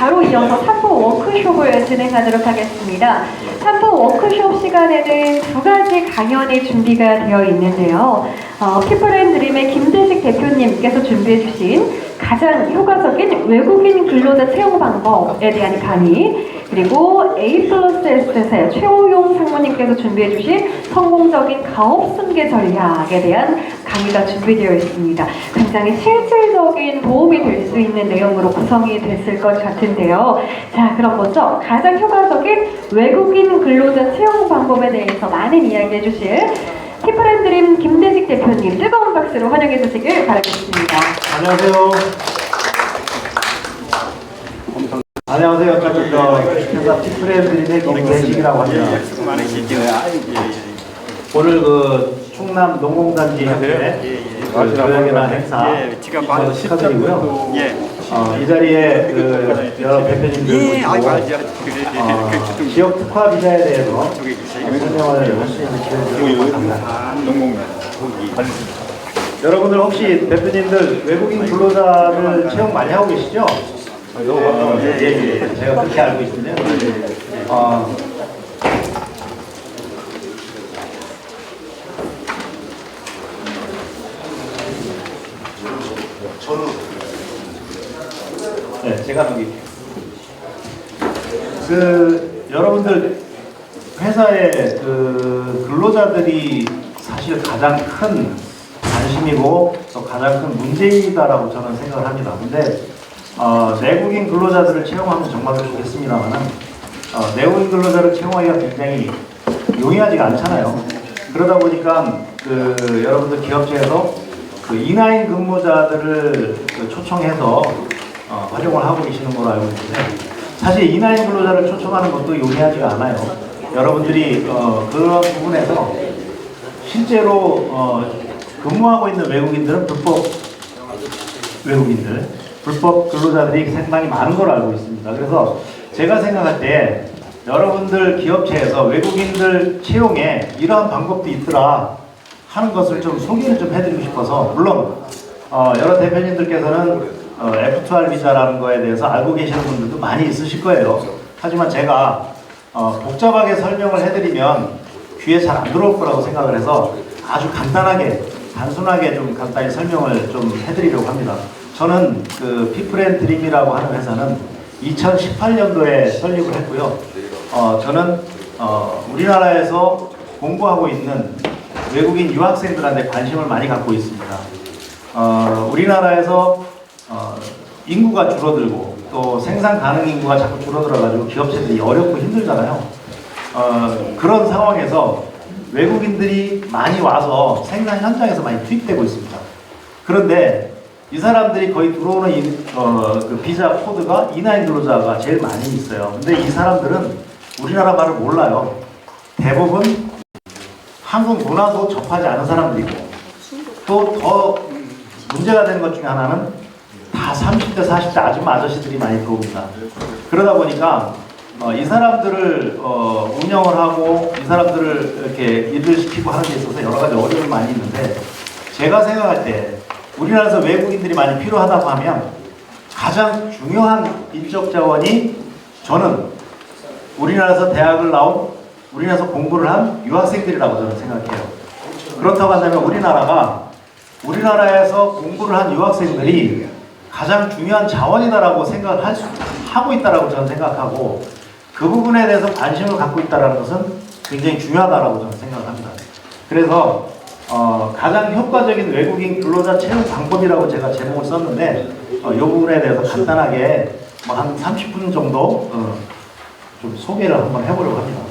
바로 이어서 3부 워크숍을 진행하도록 하겠습니다. 3부 워크숍 시간에는 두 가지 강연이 준비가 되어 있는데요. 피플앤드림의 김대식 대표님께서 준비해 주신 가장 효과적인 외국인 근로자 채용 방법에 대한 강의, 그리고 A+S의 최호용 상무님께서 준비해 주신 성공적인 가업 승계 전략에 대한 강의가 준비되어 있습니다. 굉장히 실질적인 도움이 될 수 있는 내용으로 구성이 됐을 것 같은데요. 자, 그럼 먼저 가장 효과적인 외국인 근로자 채용 방법에 대해서 많은 이야기 해주실 피플앤드림 김대식 대표님 뜨거운 박수로 환영해 주시길 바라겠습니다. 안녕하세요. 안녕하세요. 회사 피플앤드림의 김대식이라고 합니다. 오늘 그 충남 농공단지 협회 조형이나 행사 축하드리고요. 이 자리에 그 여러 대표님들 모시고 지역 특화 비자에 대해서 설명을 할 수 있는 기회를 주셔서 감사합니다. 여러분들 혹시 대표님들 외국인 근로자를 채용 많이 하고 계시죠? 예, 제가 그렇게 알고 있습니다. 네, 제가 넘길게요. 여러분들 회사의 근로자들이 사실 가장 큰 관심이고 또 가장 큰 문제이다라고 저는 생각을 합니다. 근데 내국인 근로자들을 채용하면 정말 좋겠습니다만은 내국인 근로자를 채용하기가 굉장히 용이하지가 않잖아요. 그러다 보니까 여러분들 기업체에서 인하인 근무자들을 초청해서 활용을 하고 계시는 걸로 알고 있는데, 사실 인하인 근로자를 초청하는 것도 용이하지가 않아요. 여러분들이 그런 부분에서 실제로 근무하고 있는 외국인들은 불법 외국인들, 불법 근로자들이 상당히 많은 걸로 알고 있습니다. 그래서 제가 생각할 때 여러분들 기업체에서 외국인들 채용에 이러한 방법도 있더라 하는 것을 좀 소개를 좀 해드리고 싶어서, 물론 여러 대표님들께서는 F2R 비자라는 거에 대해서 알고 계시는 분들도 많이 있으실 거예요. 하지만 제가 복잡하게 설명을 해드리면 귀에 잘 안 들어올 거라고 생각을 해서 아주 간단하게, 단순하게 좀 간단히 설명을 좀 해드리려고 합니다. 저는 피플앤드림이라고 하는 회사는 2018년도에 설립을 했고요. 저는 우리나라에서 공부하고 있는 외국인 유학생들한테 관심을 많이 갖고 있습니다. 우리나라에서 인구가 줄어들고 또 생산 가능 인구가 자꾸 줄어들어가지고 기업체들이 어렵고 힘들잖아요. 그런 상황에서 외국인들이 많이 와서 생산 현장에서 많이 투입되고 있습니다. 그런데 이 사람들이 거의 들어오는 비자 코드가 인하인 근로자가 제일 많이 있어요. 근데 이 사람들은 우리나라 말을 몰라요. 대부분 한국 문화도 접하지 않은 사람들이고, 또 더 문제가 되는 것 중에 하나는 다 30대, 40대 아줌마 아저씨들이 많이 들어옵니다. 그러다 보니까 이 사람들을 운영을 하고 이 사람들을 이렇게 일을 시키고 하는 데 있어서 여러 가지 어려움이 많이 있는데, 제가 생각할 때 우리나라에서 외국인들이 많이 필요하다고 하면 가장 중요한 인적 자원이, 저는 우리나라에서 대학을 나온, 우리나라에서 공부를 한 유학생들이라고 저는 생각해요. 그렇다고 한다면 우리나라에서 공부를 한 유학생들이 가장 중요한 자원이다라고 하고 있다라고 저는 생각하고, 그 부분에 대해서 관심을 갖고 있다는 것은 굉장히 중요하다라고 저는 생각을 합니다. 그래서 가장 효과적인 외국인 근로자 채용 방법이라고 제가 제목을 썼는데, 이 부분에 대해서 간단하게 한 30분 정도 좀 소개를 한번 해보려고 합니다.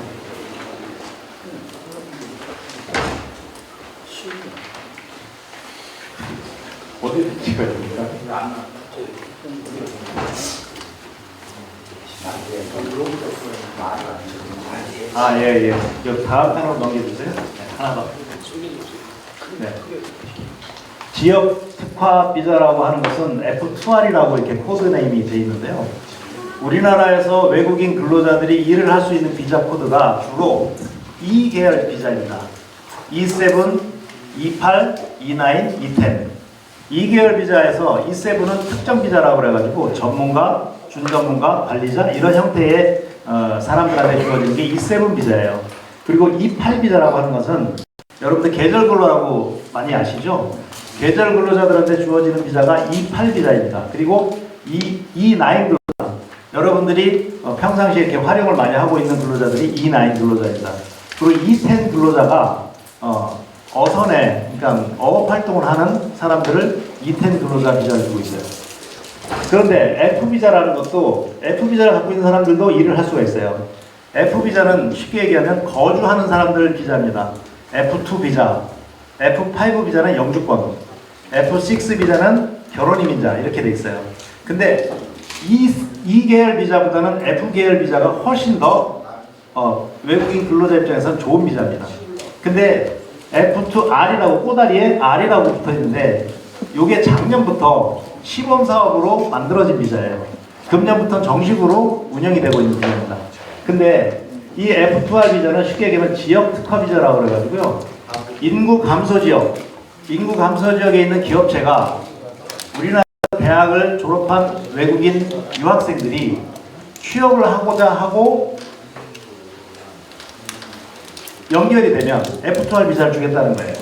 어디에 찍어야 됩니까? 예. 여기 다음 편으로 넘겨주세요. 네, 하나 더. 네. 지역 특화 비자라고 하는 것은 F2R이라고 이렇게 코드네임이 되어 있는데요. 우리나라에서 외국인 근로자들이 일을 할 수 있는 비자 코드가 주로 2계열 비자입니다. E7, E8, E9, E10. 2계열 비자에서 E7은 특정 비자라고 그래가지고 전문가, 준전문가, 관리자 이런 형태의 사람들한테 주어지는 게 E7 비자예요. 그리고 E8 비자라고 하는 것은 여러분들 계절 근로라고 많이 아시죠? 계절 근로자들한테 주어지는 비자가 E8 비자입니다. 그리고 E9 근로자, 여러분들이 평상시에 이렇게 활용을 많이 하고 있는 근로자들이 E9 근로자입니다. 그리고 E10 근로자가 어선에, 그러니까 어업 활동을 하는 사람들을 E10 근로자 비자를 주고 있어요. 그런데 F비자라는 것도, F비자를 갖고 있는 사람들도 일을 할 수가 있어요. F비자는 쉽게 얘기하면 거주하는 사람들 비자입니다. F2 비자, F5 비자는 영주권, F6 비자는 결혼이민자 이렇게 돼 있어요. 근데 이 계열 비자보다는 F 계열 비자가 훨씬 더 외국인 근로자 입장에서는 좋은 비자입니다. 근데 F2R이라고 꼬다리에 R이라고 붙어 있는데 이게 작년부터 시범사업으로 만들어진 비자예요. 금년부터 정식으로 운영이 되고 있는 비자입니다. 근데 이 F2R 비자는 쉽게 얘기하면 지역 특화 비자라고 그래가지고요. 인구 감소 지역에 있는 기업체가 우리나라 대학을 졸업한 외국인 유학생들이 취업을 하고자 하고 연결이 되면 F2R 비자를 주겠다는 거예요.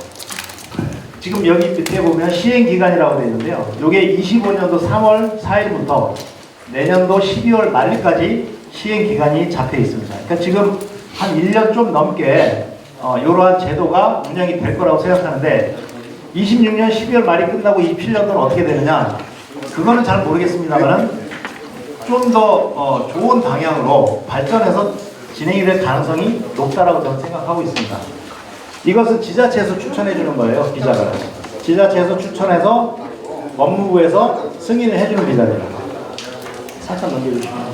지금 여기 밑에 보면 시행기간이라고 되어 있는데요. 이게 25년도 3월 4일부터 내년도 12월 말일까지 시행기간이 잡혀 있습니다. 그러니까 지금 한 1년 좀 넘게 이러한 제도가 운영이 될 거라고 생각하는데 26년 12월 말이 끝나고 27년도는 어떻게 되느냐, 그거는 잘 모르겠습니다만 좀 더 좋은 방향으로 발전해서 진행이 될 가능성이 높다라고 저는 생각하고 있습니다. 이것은 지자체에서 추천해 주는 거예요. 비자가 지자체에서 추천해서 법무부에서 승인을 해주는 비자입니다. 살짝 넘겨주시면.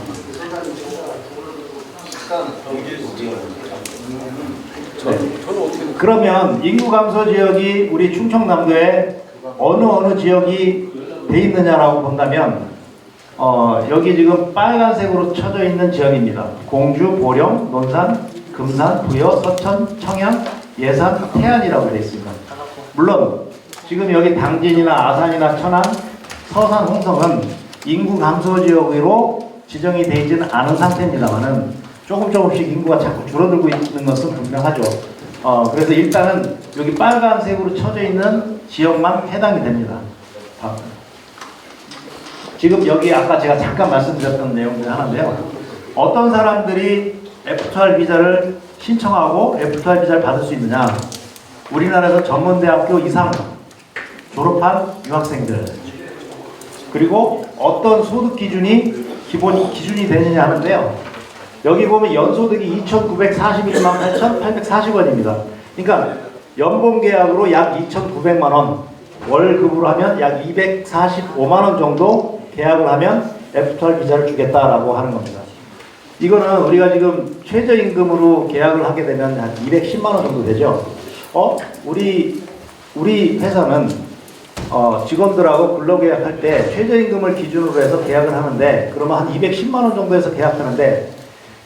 그러면 인구 감소 지역이 우리 충청남도에 어느 지역이 돼 있느냐라고 본다면 여기 지금 빨간색으로 쳐져 있는 지역입니다. 공주, 보령, 논산, 금산, 부여, 서천, 청양, 예산, 태안이라고 되어 있습니다. 물론 지금 여기 당진이나 아산이나 천안, 서산, 홍성은 인구 감소 지역으로 지정이 되어 있지는 않은 상태입니다만은 조금씩 인구가 자꾸 줄어들고 있는 것은 분명하죠. 그래서 일단은 여기 빨간색으로 쳐져 있는 지역만 해당이 됩니다. 지금 여기 아까 제가 잠깐 말씀드렸던 내용 중 하나인데요. 어떤 사람들이 F2R 비자를 신청하고 F2R 비자를 받을 수 있느냐? 우리나라에서 전문대학교 이상 졸업한 유학생들, 그리고 어떤 소득 기준이 기준이 되느냐 하는데요. 여기 보면 연소득이 2,941만 8,840원입니다. 그러니까 연봉 계약으로 약 2,900만 원, 월급으로 하면 약 245만 원 정도 계약을 하면 F2R 비자를 주겠다라고 하는 겁니다. 이거는 우리가 지금 최저임금으로 계약을 하게 되면 한 210만 원 정도 되죠. 우리 회사는 직원들하고 근로계약할 때 최저임금을 기준으로 해서 계약을 하는데, 그러면 한 210만 원 정도에서 계약하는데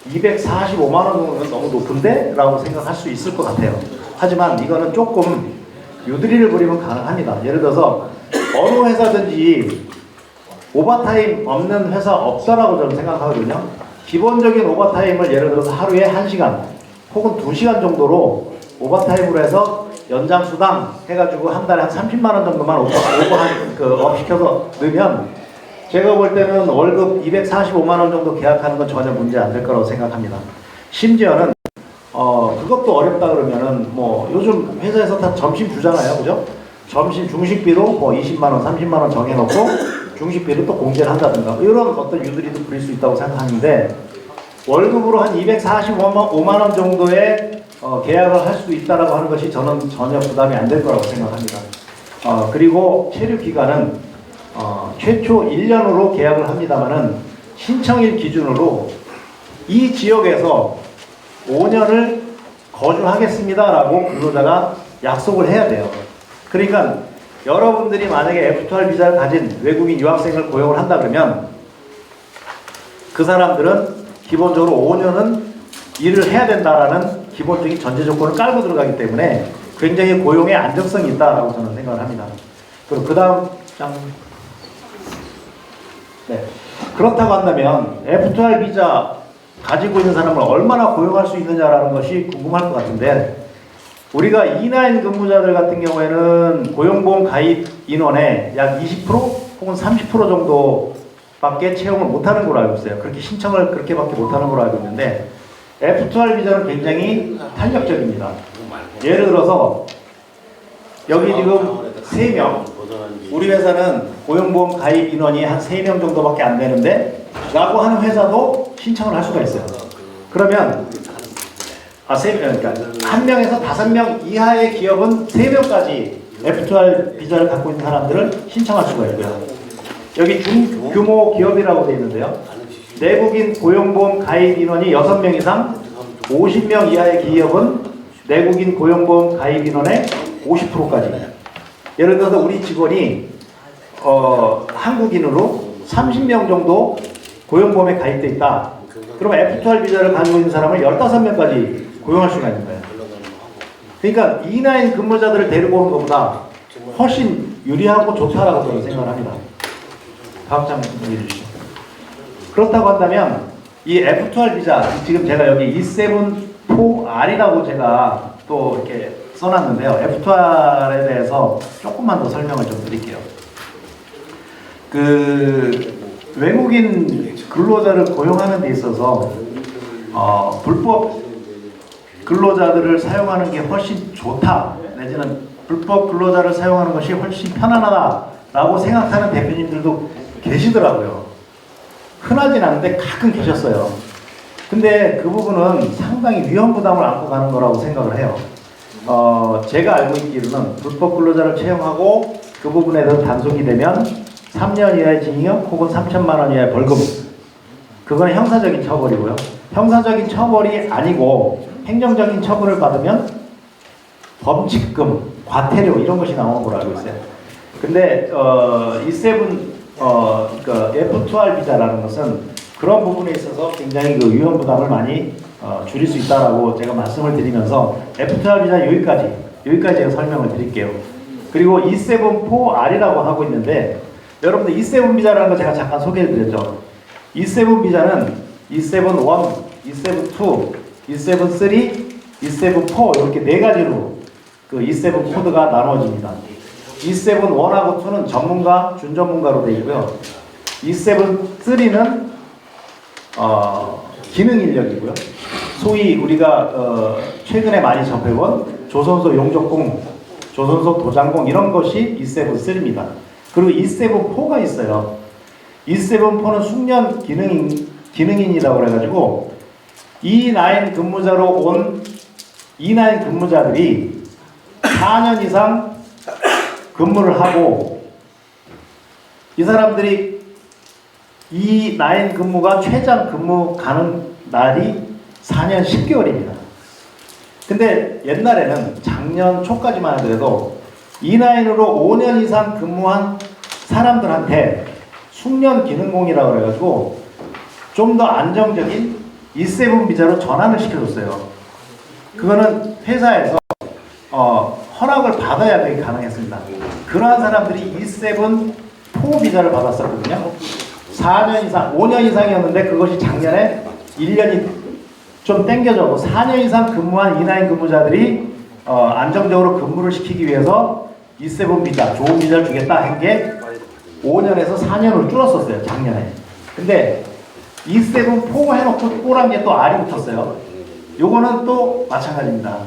245만 원 정도는 너무 높은데? 라고 생각할 수 있을 것 같아요. 하지만 이거는 조금 유두리를 부리면 가능합니다. 예를 들어서 어느 회사든지 오버타임 없는 회사 없다라고 저는 생각하거든요. 기본적인 오버타임을 예를 들어서 하루에 1시간 혹은 2시간 정도로 오버타임으로 해서 연장수당 해가지고 한 달에 한 30만 원 정도만 업시켜서 넣으면 제가 볼 때는 월급 245만 원 정도 계약하는 건 전혀 문제 안 될 거라고 생각합니다. 심지어는 그것도 어렵다 그러면은 뭐 요즘 회사에서 다 점심 주잖아요, 그죠? 점심 중식비로 뭐 20만 원, 30만 원 정해놓고 중식비를 또 공제를 한다든가 이런 어떤 유들이도 부릴 수 있다고 생각하는데, 월급으로 한 245만 원 정도의 계약을 할 수 있다라고 하는 것이 저는 전혀 부담이 안 될 거라고 생각합니다. 그리고 체류 기간은 최초 1년으로 계약을 합니다만은 신청일 기준으로 이 지역에서 5년을 거주하겠습니다라고 근로자가 약속을 해야 돼요. 그러니까 여러분들이 만약에 F2R 비자를 가진 외국인 유학생을 고용을 한다 그러면 그 사람들은 기본적으로 5년은 일을 해야 된다라는 기본적인 전제 조건을 깔고 들어가기 때문에 굉장히 고용의 안정성이 있다라고 저는 생각을 합니다. 그리고 그 다음 장. 네. 그렇다고 한다면 F2R 비자 가지고 있는 사람을 얼마나 고용할 수 있느냐라는 것이 궁금할 것 같은데, 우리가 E9 근무자들 같은 경우에는 고용보험 가입 인원의 약 20% 혹은 30% 정도밖에 채용을 못하는 걸로 알고 있어요. 그렇게 신청을 그렇게밖에 못하는 걸로 알고 있는데, F2R 비자는 굉장히 탄력적입니다. 예를 들어서 여기 지금 3명, 우리 회사는 고용보험 가입 인원이 한 3명 정도밖에 안 되는데 라고 하는 회사도 신청을 할 수가 있어요. 그러면 그러니까 1명에서 5명 이하의 기업은 3명까지 F2R 비자를 갖고 있는 사람들을 신청할 수가 있고요. 여기 중규모 기업이라고 되어 있는데요. 내국인 고용보험 가입 인원이 6명 이상 50명 이하의 기업은 내국인 고용보험 가입 인원의 50%까지. 예를 들어서 우리 직원이 한국인으로 30명 정도 고용보험에 가입돼 있다. 그러면 F2R 비자를 가지고 있는 사람을 15명까지 고용할 수가 있는 거예요. 그러니까 E9 근무자들을 데리고 오는 것보다 훨씬 유리하고 좋다라고 저는 생각을 합니다. 다음 장 정리해 주시죠. 그렇다고 한다면 이 F2R 비자, 지금 제가 여기 E74R이라고 제가 또 이렇게 써놨는데요. F2R에 대해서 조금만 더 설명을 좀 드릴게요. 외국인 근로자를 고용하는 데 있어서 불법 근로자들을 사용하는 게 훨씬 좋다, 내지는 불법 근로자를 사용하는 것이 훨씬 편안하다라고 생각하는 대표님들도 계시더라고요. 흔하진 않은데 가끔 계셨어요. 근데 그 부분은 상당히 위험 부담을 안고 가는 거라고 생각을 해요. 제가 알고 있기로는 불법 근로자를 채용하고 그 부분에 대해서 단속이 되면 3년 이하의 징역 혹은 3천만 원 이하의 벌금, 그건 형사적인 처벌이고요. 형사적인 처벌이 아니고 행정적인 처벌을 받으면 범칙금, 과태료 이런 것이 나오는 걸로 알고 있어요. 근데 그러니까 F2R 비자라는 것은 그런 부분에 있어서 굉장히 그 위험 부담을 많이 줄일 수 있다라고 제가 말씀을 드리면서 F2R 비자 여기까지 제가 설명을 드릴게요. 그리고 E74R이라고 하고 있는데, 여러분들 E7 비자라는 거 제가 잠깐 소개해 드렸죠. E7 비자는 E71, E72, E73, E74 이렇게 4가지로 그 E7 코드가 나눠집니다. E71하고 2는 전문가, 준전문가로 되어 있고요. E73는 기능 인력이고요. 소위 우리가 최근에 많이 접해본 조선소 용접工, 조선소 도장工이런 것이 E73입니다. 그리고 E74가 있어요. E74는 숙련 기능인이라고 그래가지고 E9 근무자로 온 E9 근무자들이 4년 이상 근무를 하고, 이 사람들이 E9 근무가 최장 근무 가는 날이 4년 10개월입니다. 근데 옛날에는 작년 초까지만 하더라도 E9으로 5년 이상 근무한 사람들한테 숙련 기능공이라고 그래가지고 좀 더 안정적인 E7 비자로 전환을 시켜줬어요. 그거는 회사에서 허락을 받아야 그게 가능했습니다. 그러한 사람들이 E74 비자를 받았었거든요. 4년 이상, 5년 이상이었는데 그것이 작년에 1년이 좀 땡겨져고 4년 이상 근무한 E9 근무자들이 안정적으로 근무를 시키기 위해서 E7 비자, 좋은 비자를 주겠다 한 게 5년에서 4년으로 줄었었어요, 작년에. 근데 E74 해놓고 꼬란 게 또 R이 붙었어요. 요거는 또 마찬가지입니다.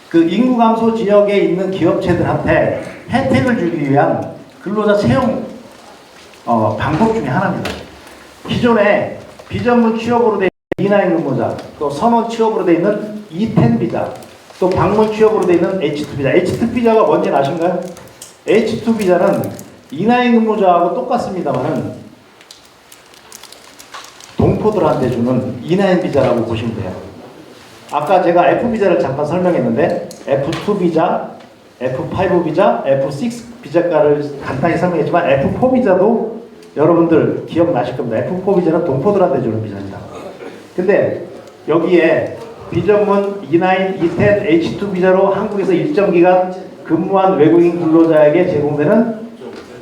그 인구 감소 지역에 있는 기업체들한테 혜택을 주기 위한 근로자 채용 방법 중에 하나입니다. 기존에 비전문 취업으로 된 E9 근무자, 또 선원 취업으로 되어 있는 E10 비자, 또 방문 취업으로 되어 있는 H2 비자. H2 비자가 뭔지 아신가요? H2 비자는 E9 근무자하고 똑같습니다만은 동포들한테 주는 E9 비자라고 보시면 돼요. 아까 제가 F 비자를 잠깐 설명했는데 F2 비자, F5 비자, F6 비자가를 간단히 설명했지만 F4 비자도 여러분들 기억나실 겁니다. F4 비자는 동포들한테 주는 비자입니다. 근데 여기에 비전문 E9, E10, H2 비자로 한국에서 일정 기간 근무한 외국인 근로자에게 제공되는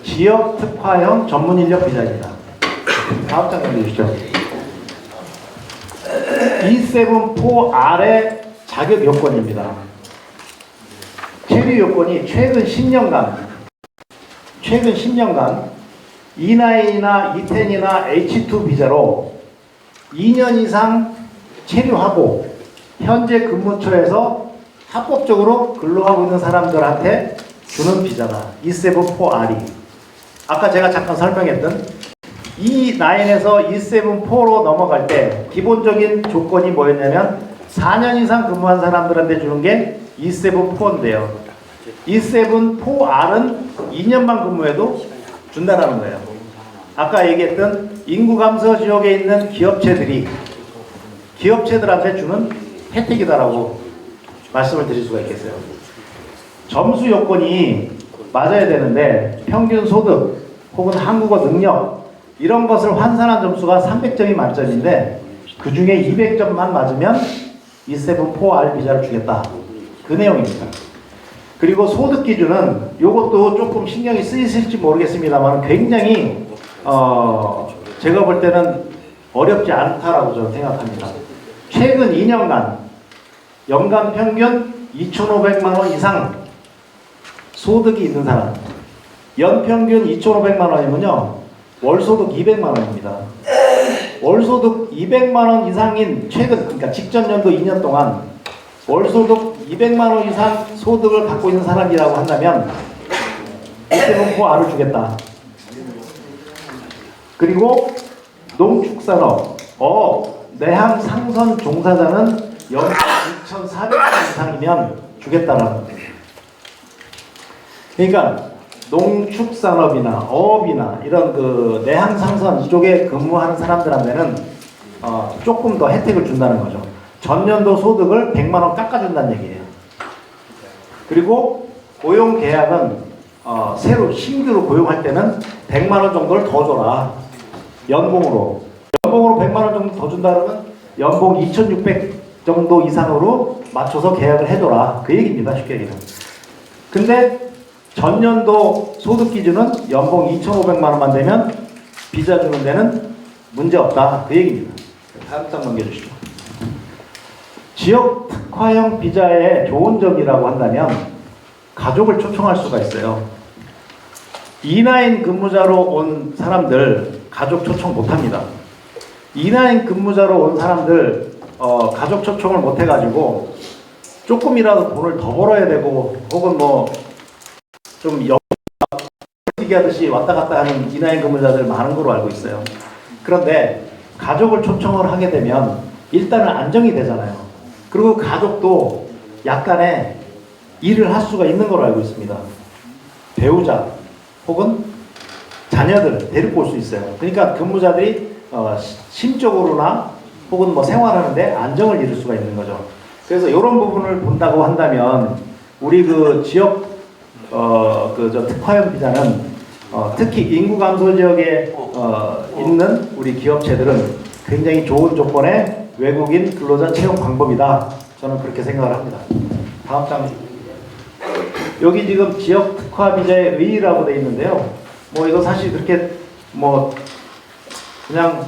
지역 특화형 전문 인력 비자입니다. 다음 장 넘겨주시죠. E74R의 자격 요건입니다. 체류 요건이 최근 10년간 E9이나 E10이나 H2 비자로 2년 이상 체류하고 현재 근무처에서 합법적으로 근로하고 있는 사람들한테 주는 비자다. E74R이. 아까 제가 잠깐 설명했던 E9에서 E74로 넘어갈 때 기본적인 조건이 뭐였냐면 4년 이상 근무한 사람들한테 주는 게 E74인데요. E74R은 2년만 근무해도 준다라는 거예요. 아까 얘기했던 인구 감소 지역에 있는 기업체들한테 주는 혜택이다라고 말씀을 드릴 수가 있겠어요. 점수 요건이 맞아야 되는데 평균 소득 혹은 한국어 능력 이런 것을 환산한 점수가 300점이 만점인데 그 중에 200점만 맞으면 E74R 비자를 주겠다. 그 내용입니다. 그리고 소득 기준은 이것도 조금 신경이 쓰이실지 모르겠습니다만 굉장히 제가 볼 때는 어렵지 않다라고 저는 생각합니다. 최근 2년간 연간 평균 2,500만 원 이상 소득이 있는 사람, 연평균 2,500만 원이면요 월소득 200만 원입니다. 월소득 200만 원 이상인 최근, 그러니까 직전 연도 2년 동안 월소득 200만 원 이상 소득을 갖고 있는 사람이라고 한다면 이때는 R을 주겠다. 그리고 농축산업, 내항 상선 종사자는 연간 2,400만 이상이면 주겠다라는 거예요. 그러니까 농축산업이나 어업이나 이런 그 내항 상선 이쪽에 근무하는 사람들한테는 조금 더 혜택을 준다는 거죠. 전년도 소득을 100만 원 깎아준다는 얘기예요. 그리고 고용 계약은 새로 신규로 고용할 때는 100만 원 정도를 더 줘라. 연봉으로 100만 원 정도 더 준다 그러면 연봉 2,600 정도 이상으로 맞춰서 계약을 해줘라. 그 얘기입니다. 쉽게 얘기는. 근데 전년도 소득 기준은 연봉 2,500만 원만 되면 비자 주는 데는 문제 없다. 그 얘기입니다. 다음 장 넘겨주시죠. 지역 특화형 비자의 좋은 점이라고 한다면 가족을 초청할 수가 있어요. E9 근무자로 온 사람들 가족 초청 못합니다. E9 근무자로 온 사람들 가족 초청을 못해가지고 조금이라도 돈을 더 벌어야 되고 혹은 뭐 좀 뛰기 하듯이 왔다 갔다 하는 E9 근무자들 많은 걸로 알고 있어요. 그런데 가족을 초청을 하게 되면 일단은 안정이 되잖아요. 그리고 가족도 약간의 일을 할 수가 있는 걸로 알고 있습니다. 배우자 혹은 자녀들 데리고 올 수 있어요. 그러니까 근무자들이 심적으로나 혹은 뭐 생활하는데 안정을 이룰 수가 있는 거죠. 그래서 이런 부분을 본다고 한다면 우리 그 지역 저 특화형 비자는 특히 인구 감소 지역에 있는 우리 기업체들은 굉장히 좋은 조건의 외국인 근로자 채용 방법이다. 저는 그렇게 생각을 합니다. 다음 장. 여기 지금 지역 특화 비자의 의의라고 되어 있는데요. 뭐 이거 사실 그렇게 뭐 그냥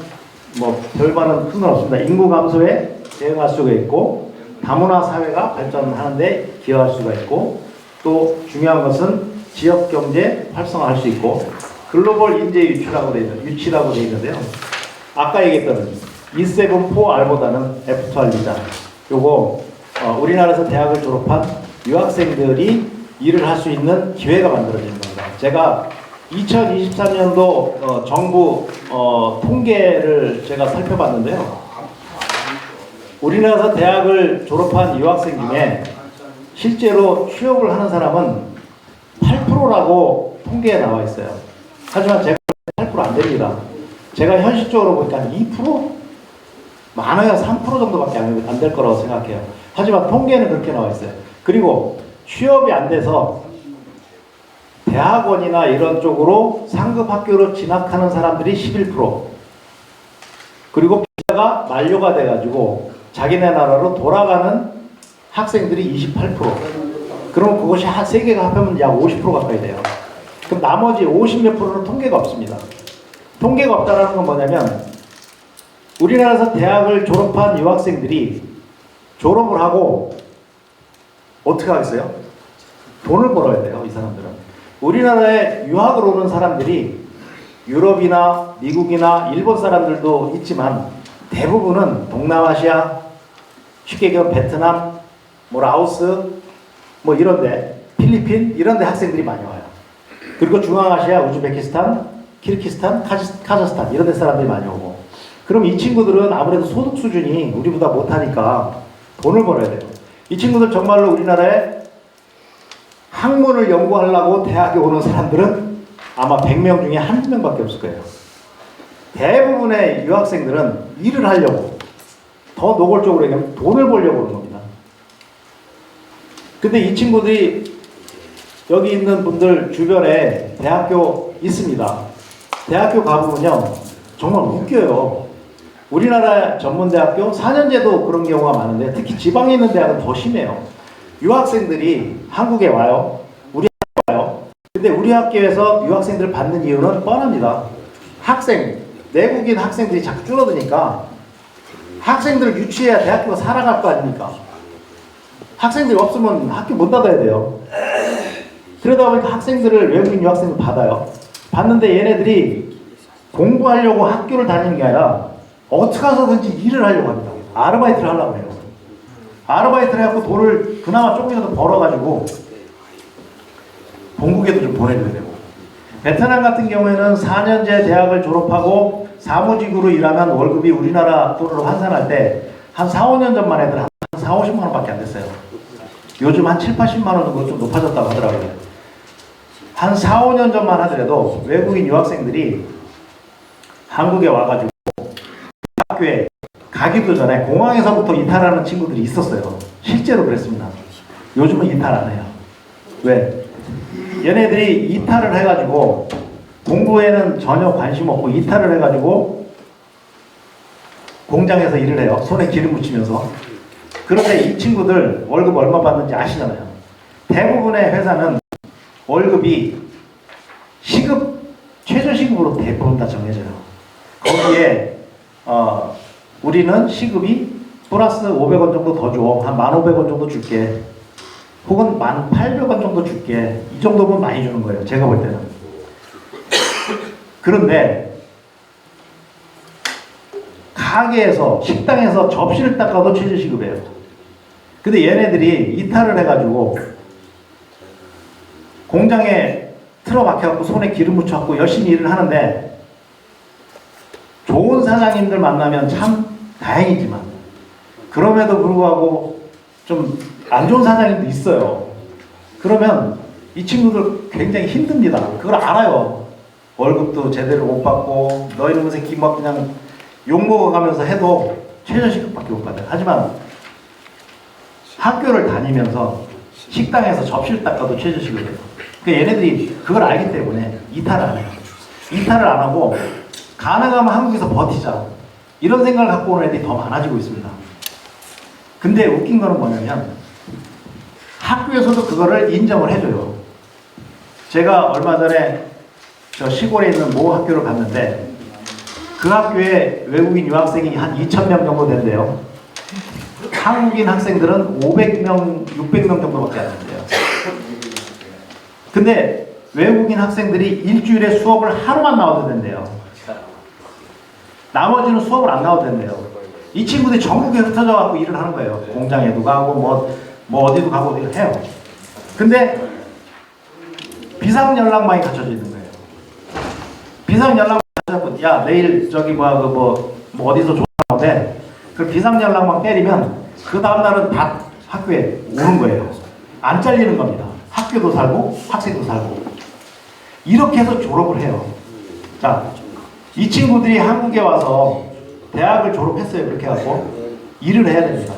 뭐 별반은 큰 건 없습니다. 인구 감소에 대응할 수가 있고 다문화 사회가 발전하는데 기여할 수가 있고 또 중요한 것은 지역 경제 활성화할 수 있고 글로벌 인재 유치라고 되어 있는데요. 아까 얘기했던 E74R보다는 F2R 비자. 요거 우리나라에서 대학을 졸업한 유학생들이 일을 할 수 있는 기회가 만들어지는 겁니다. 제가 2023년도 정부 통계를 제가 살펴봤는데요. 우리나라에서 대학을 졸업한 유학생 중에 실제로 취업을 하는 사람은 8%라고 통계에 나와 있어요. 하지만 제가 8% 안 됩니다. 제가 현실적으로 보니까 2%? 많아야 3% 정도밖에 안 될 거라고 생각해요. 하지만 통계는 그렇게 나와 있어요. 그리고 취업이 안 돼서 대학원이나 이런 쪽으로 상급 학교로 진학하는 사람들이 11%. 그리고 비자가 만료가 돼가지고 자기네 나라로 돌아가는 학생들이 28%. 그럼 그것이 세 개가 합하면 약 50% 가까이 돼요. 그럼 나머지 50몇 프로는 통계가 없습니다. 통계가 없다는 건 뭐냐면 우리나라에서 대학을 졸업한 유학생들이 졸업을 하고 어떻게 하겠어요? 돈을 벌어야 돼요, 이 사람들은. 우리나라에 유학을 오는 사람들이 유럽이나 미국이나 일본 사람들도 있지만 대부분은 동남아시아, 쉽게 얘기하면 베트남, 뭐 라오스, 뭐 이런데, 필리핀 이런데 학생들이 많이 와요. 그리고 중앙아시아, 우즈베키스탄, 키르기스탄, 카자흐스탄 이런 데 사람들이 많이 오고. 그럼 이 친구들은 아무래도 소득 수준이 우리보다 못하니까 돈을 벌어야 돼요. 이 친구들 정말로 우리나라에 학문을 연구하려고 대학에 오는 사람들은 아마 100명 중에 한두 명밖에 없을 거예요. 대부분의 유학생들은 일을 하려고, 더 노골적으로 얘기하면 돈을 벌려고 오는 겁니다. 근데 이 친구들이 여기 있는 분들 주변에 대학교 있습니다. 대학교 가보면요, 정말 웃겨요. 우리나라 전문대학교 4년제도 그런 경우가 많은데 특히 지방에 있는 대학은 더 심해요. 유학생들이 한국에 와요. 우리 학교에 와요. 근데 우리 학교에서 유학생들을 받는 이유는 뻔합니다. 내국인 학생들이 자꾸 줄어드니까 학생들을 유치해야 대학교가 살아갈 거 아닙니까? 학생들이 없으면 학교 못 닫아야 돼요. 그러다 보니까 학생들을 외국인 유학생을 받아요. 받는데 얘네들이 공부하려고 학교를 다니는 게 아니라 어떻게 해서든지 일을 하려고 합니다. 아르바이트를 하려고 해요. 아르바이트를 해갖고 돈을 그나마 조금이라도 벌어가지고 본국에도 좀 보내줘야 되고. 베트남 같은 경우에는 4년제 대학을 졸업하고 사무직으로 일하면 월급이 우리나라 돈으로 환산할 때 한 4, 5년 전만 해도 한 4, 50만 원밖에 안 됐어요. 요즘 한 7, 80만 원 정도 좀 높아졌다고 하더라고요. 한 4, 5년 전만 하더라도 외국인 유학생들이 한국에 와가지고 학교에 가기도 전에 공항에서부터 이탈하는 친구들이 있었어요. 실제로 그랬습니다. 요즘은 이탈 안 해요. 왜? 얘네들이 이탈을 해가지고 공부에는 전혀 관심 없고 이탈을 해가지고 공장에서 일을 해요. 손에 기름 묻히면서. 그런데 이 친구들 월급 얼마 받는지 아시잖아요. 대부분의 회사는 월급이 최저시급으로 대부분 다 정해져요. 거기에 우리는 시급이 플러스 500원 정도 더 줘. 한 1,500원 정도 줄게. 혹은 1,800원 정도 줄게. 이 정도면 많이 주는 거예요. 제가 볼 때는. 그런데 가게에서, 식당에서 접시를 닦아도 최저시급이에요. 근데 얘네들이 이탈을 해가지고 공장에 틀어박혀갖고 손에 기름 묻혀갖고 열심히 일을 하는데 좋은 사장님들 만나면 참 다행이지만 그럼에도 불구하고 좀 안 좋은 사장님도 있어요. 그러면 이 친구들 굉장히 힘듭니다. 그걸 알아요. 월급도 제대로 못 받고 너희 놈의 새끼 막 그냥 욕먹어가면서 해도 최저시급밖에 못 받아요. 하지만 학교를 다니면서 식당에서 접시를 닦아도 최저시급이에요. 그러니까 얘네들이 그걸 알기 때문에 이탈을 안 해요. 이탈을 안 하고 가능하면 한국에서 버티자 이런 생각을 갖고 오는 애들이 더 많아지고 있습니다. 근데 웃긴 거는 뭐냐면 학교에서도 그거를 인정을 해줘요. 제가 얼마 전에 저 시골에 있는 모 학교를 갔는데 그 학교에 외국인 유학생이 한 2,000명 정도 된대요. 한국인 학생들은 500명, 600명 정도밖에 안 된대요. 근데 외국인 학생들이 일주일에 수업을 하루만 나와도 된대요. 나머지는 수업을 안 나와도 된대요. 이 친구들이 전국에 흩어져 갖고 일을 하는 거예요. 공장에도 가고 뭐 어디도 가고 해요. 근데 비상 연락망이 갖춰져 있는 거예요. 비상 연락망 갖춰져, 야 내일 저기 뭐 어디서 조사하는데 그 비상 연락망 때리면 그 다음 날은 다 학교에 오는 거예요. 안 잘리는 겁니다. 학교도 살고 학생도 살고 이렇게 해서 졸업을 해요. 자, 이 친구들이 한국에 와서 대학을 졸업했어요. 그렇게 해갖고 일을 해야 됩니다.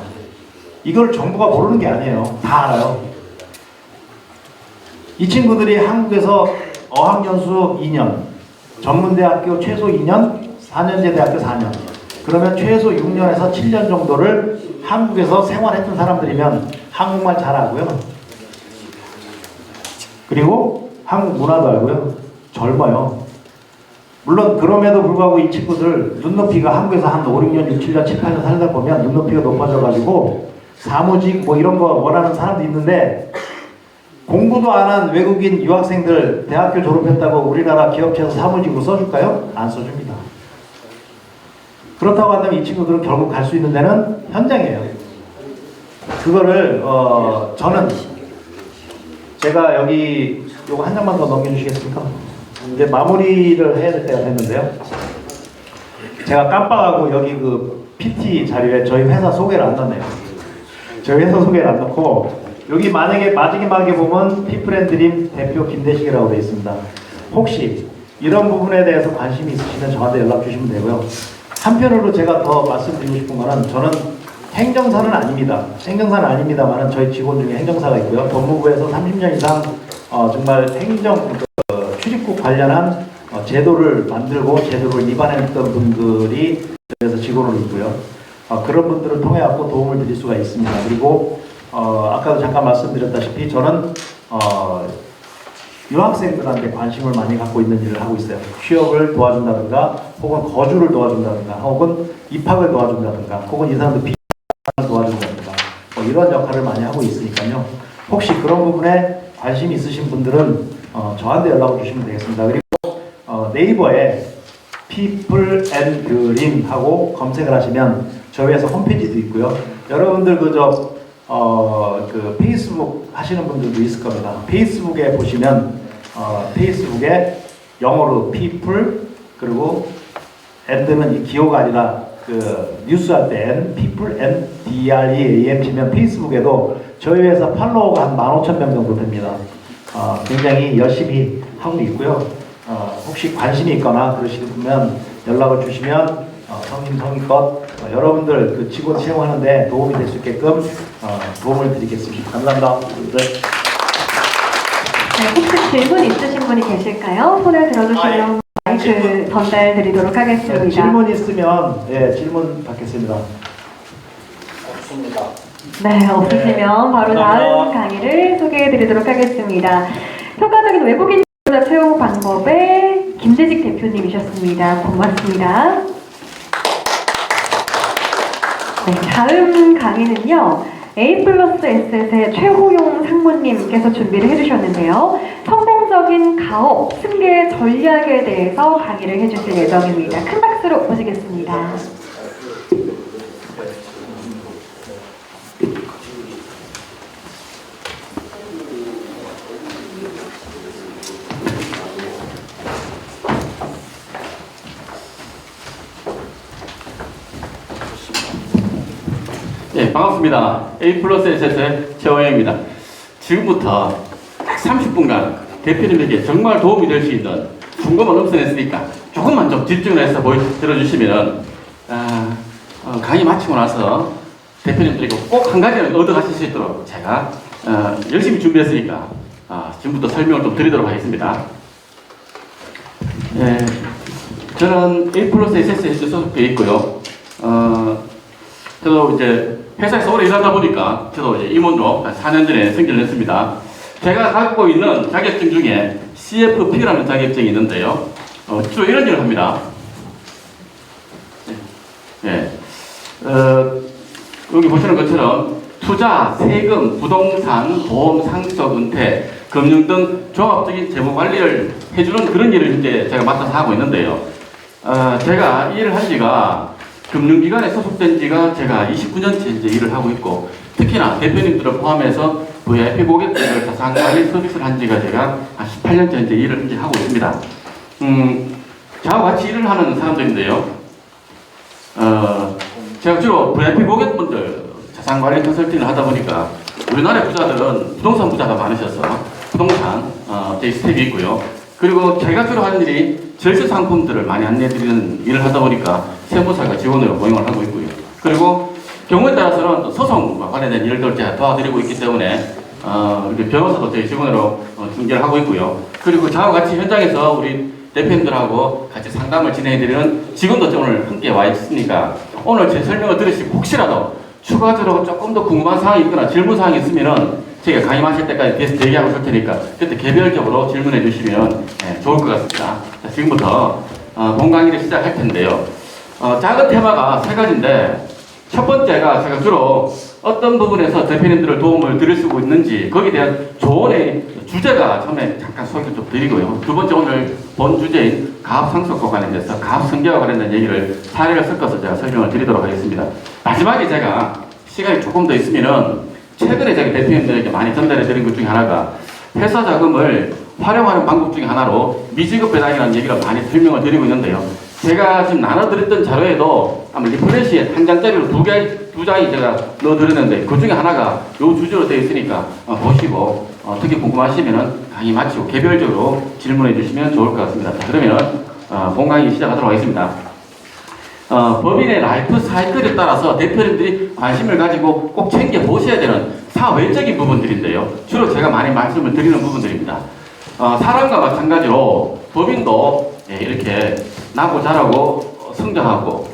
이걸 정부가 모르는 게 아니에요. 다 알아요. 이 친구들이 한국에서 어학연수 2년, 전문대학교 최소 2년, 4년제 대학교 4년. 그러면 최소 6년에서 7년 정도를 한국에서 생활했던 사람들이면 한국말 잘 알고요. 그리고 한국 문화도 알고요. 젊어요. 물론 그럼에도 불구하고 이 친구들 눈높이가 한국에서 한 5, 6년, 6, 7년, 7, 8년 살다 보면 눈높이가 높아져가지고 사무직 뭐 이런 거 원하는 사람도 있는데 공부도 안 한 외국인 유학생들 대학교 졸업했다고 우리나라 기업체에서 사무직으로 써줄까요? 안 써줍니다. 그렇다고 한다면 이 친구들은 결국 갈 수 있는 데는 현장이에요. 그거를 저는 제가 여기 요거 한 장만 더 넘겨주시겠습니까? 이제 마무리를 해야 될 때가 됐는데요. 제가 깜빡하고 여기 그 PT 자료에 저희 회사 소개를 안 넣네요. 저희 회사 소개를 안 넣고 여기 만약에 마지막에 보면 피플앤드림 대표 김대식이라고 되어 있습니다. 혹시 이런 부분에 대해서 관심이 있으시면 저한테 연락 주시면 되고요. 한편으로 제가 더 말씀드리고 싶은 거는 저는 행정사는 아닙니다. 행정사는 아닙니다만은 저희 직원 중에 행정사가 있고요. 법무부에서 30년 이상 정말 행정 출입국 관련한 제도를 만들고 제도를 위반했던 분들이 그래서 직원으로 있고요. 그런 분들을 통해 갖고 도움을 드릴 수가 있습니다. 그리고 아까도 잠깐 말씀드렸다시피 저는 유학생들한테 관심을 많이 갖고 있는 일을 하고 있어요. 취업을 도와준다든가 혹은 거주를 도와준다든가 혹은 입학을 도와준다든가 혹은 이 사람들 비자를 도와준다든가 뭐 이런 역할을 많이 하고 있으니까요. 혹시 그런 부분에 관심 있으신 분들은 저한테 연락을 주시면 되겠습니다. 그리고 네이버에 People and Dream 하고 검색을 하시면 저희 회사 홈페이지도 있고요. 여러분들 그 페이스북 하시는 분들도 있을 겁니다. 페이스북에 보시면 페이스북에 영어로 people 그리고 and는 이 기호가 아니라 그 뉴스 할 때 n people and dream 치면 페이스북에도 저희 회사 팔로워가 한 15,000명 정도 됩니다. 굉장히 열심히 하고 있고요. 혹시 관심이 있거나 그러시면 연락을 주시면 성심성의껏 여러분들 그 직원 채용하는데 도움이 될 수 있게끔 도움을 드리겠습니다. 감사합니다. 네, 혹시 질문 있으신 분이 계실까요? 손을 들어주시면 마이크 전달 드리도록 하겠습니다. 네, 질문 있으면 질문 받겠습니다. 없습니다. 네, 없으시면 바로 다음 강의를 소개해 드리도록 하겠습니다. 효과적인 외국인 지원자 채용 방법의 김대식 대표님이셨습니다. 고맙습니다. 네, 다음 강의는요. A+S의 최호용 상무님께서 준비를 해주셨는데요. 성공적인 가업 승계 전략에 대해서 강의를 해주실 예정입니다. 큰 박수로 모시겠습니다. 네, 반갑습니다. A+S의 최호영입니다. 지금부터 딱 30분간 대표님에게 정말 도움이 될 수 있는 궁금한 없어냈으니까 조금만 좀 집중해서 들어주시면 강의 마치고 나서 대표님들에게 꼭 한 가지는 얻어가실 수 있도록 제가 열심히 준비했으니까 지금부터 설명을 좀 드리도록 하겠습니다. 네, 저는 A+S에 소속되어 있고요. 저도 이제 회사에서 오래 일하다 보니까 저도 이제 임원으로 4년 전에 승진을 했습니다. 제가 갖고 있는 자격증 중에 CFP라는 자격증이 있는데요. 주로 이런 일을 합니다. 네. 여기 보시는 것처럼 투자, 세금, 부동산, 보험, 상속, 은퇴, 금융 등 종합적인 재무 관리를 해주는 그런 일을 현재 제가 맡아서 하고 있는데요. 제가 이 일을 한 지가 금융기관에 소속된 지가 제가 29년째 이제 일을 하고 있고, 특히나 대표님들을 포함해서 VIP 고객들을 자산관리 서비스를 한 지가 제가 한 18년째 이제 일을 이제 하고 있습니다. 저와 같이 일을 하는 사람들인데요. 제가 주로 VIP 고객분들 자산관리 컨설팅을 하다 보니까 우리나라의 부자들은 부동산 부자가 많으셔서 부동산 제 스텝이 있고요. 그리고 제가 주로 하는 일이 절세 상품들을 많이 안내드리는 일을 하다 보니까 세무사가 직원으로 고용을 하고 있고요. 그리고 경우에 따라서는 또 소송과 관련된 일들을 제가 도와드리고 있기 때문에 변호사도 저희 직원으로 중개를 하고 있고요. 그리고 저와 같이 현장에서 우리 대표님들하고 같이 상담을 진행해드리는 직원도 오늘 함께 와 있으니까 오늘 제 설명을 들으시고 혹시라도 추가적으로 조금 더 궁금한 사항이 있거나 질문 사항이 있으면은 제가 강의 마칠 때까지 뒤에서 대기하고 있을 테니까 그때 개별적으로 질문해 주시면 좋을 것 같습니다. 자, 지금부터 본 강의를 시작할 텐데요. 작은 테마가 세 가지인데, 첫 번째가 제가 주로 어떤 부분에서 대표님들을 도움을 드릴 수 있는지, 거기에 대한 조언의 주제가 처음에 잠깐 소개를 좀 드리고요. 두 번째, 오늘 본 주제인 가압상속과 관련돼서 가압성계와 관련된 얘기를 사례를 섞어서 제가 설명을 드리도록 하겠습니다. 마지막에 제가 시간이 조금 더 있으면은 최근에 제가 대표님들에게 많이 전달해 드린 것 중에 하나가 회사 자금을 활용하는 방법 중에 하나로 미지급 배당이라는 얘기를 많이 설명을 드리고 있는데요. 제가 지금 나눠드렸던 자료에도 아마 리플렛이 한 장짜리로 두 장이 제가 넣어드렸는데 그 중에 하나가 요 주제로 되어 있으니까 보시고 특히 궁금하시면은 강의 마치고 개별적으로 질문해 주시면 좋을 것 같습니다. 자, 그러면 본 강의 시작하도록 하겠습니다. 법인의 라이프 사이클에 따라서 대표님들이 관심을 가지고 꼭 챙겨 보셔야 되는 사회적인 부분들인데요. 주로 제가 많이 말씀을 드리는 부분들입니다. 사람과 마찬가지로 법인도 이렇게 나고 자라고 성장하고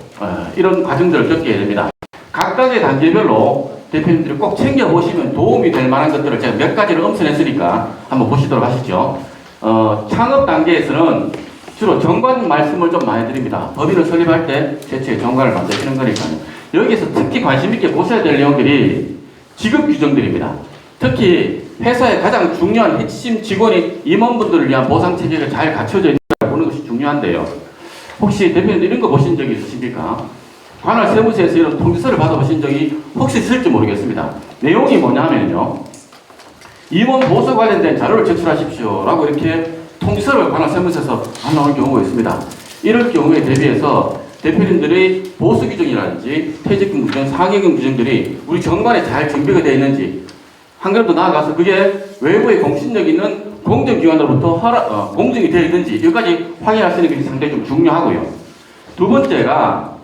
이런 과정들을 겪게 됩니다. 각각의 단계별로 대표님들이 꼭 챙겨보시면 도움이 될 만한 것들을 제가 몇 가지를 엄선했으니까 한번 보시도록 하시죠. 창업 단계에서는 주로 정관 말씀을 좀 많이 드립니다. 법인을 설립할 때 최초의 정관을 만드시는 거니까요. 여기서 특히 관심 있게 보셔야 될 내용들이 지급 규정들입니다. 특히 회사의 가장 중요한 핵심 직원인 임원분들을 위한 보상 체계가 잘 갖춰져 있는가 보는 것이 중요한데요. 혹시 대표님들 이런 거 보신 적이 있으십니까? 관할 세무서에서 이런 통지서를 받아보신 적이 혹시 있을지 모르겠습니다. 내용이 뭐냐면요. 임원 보수 관련된 자료를 제출하십시오 라고 이렇게 통지서를 관할 세무서에서 안 나오는 경우가 있습니다. 이럴 경우에 대비해서 대표님들의 보수 규정이라든지 퇴직금 규정, 상여금 규정들이 우리 정관에 잘 준비가 되어 있는지, 한 걸음 더 나아가서 그게 외부의 공신력 있는 공정기관으로부터 공정이 되어 있는지 여기까지 확인하시는 것이 상당히 좀 중요하고요. 두 번째가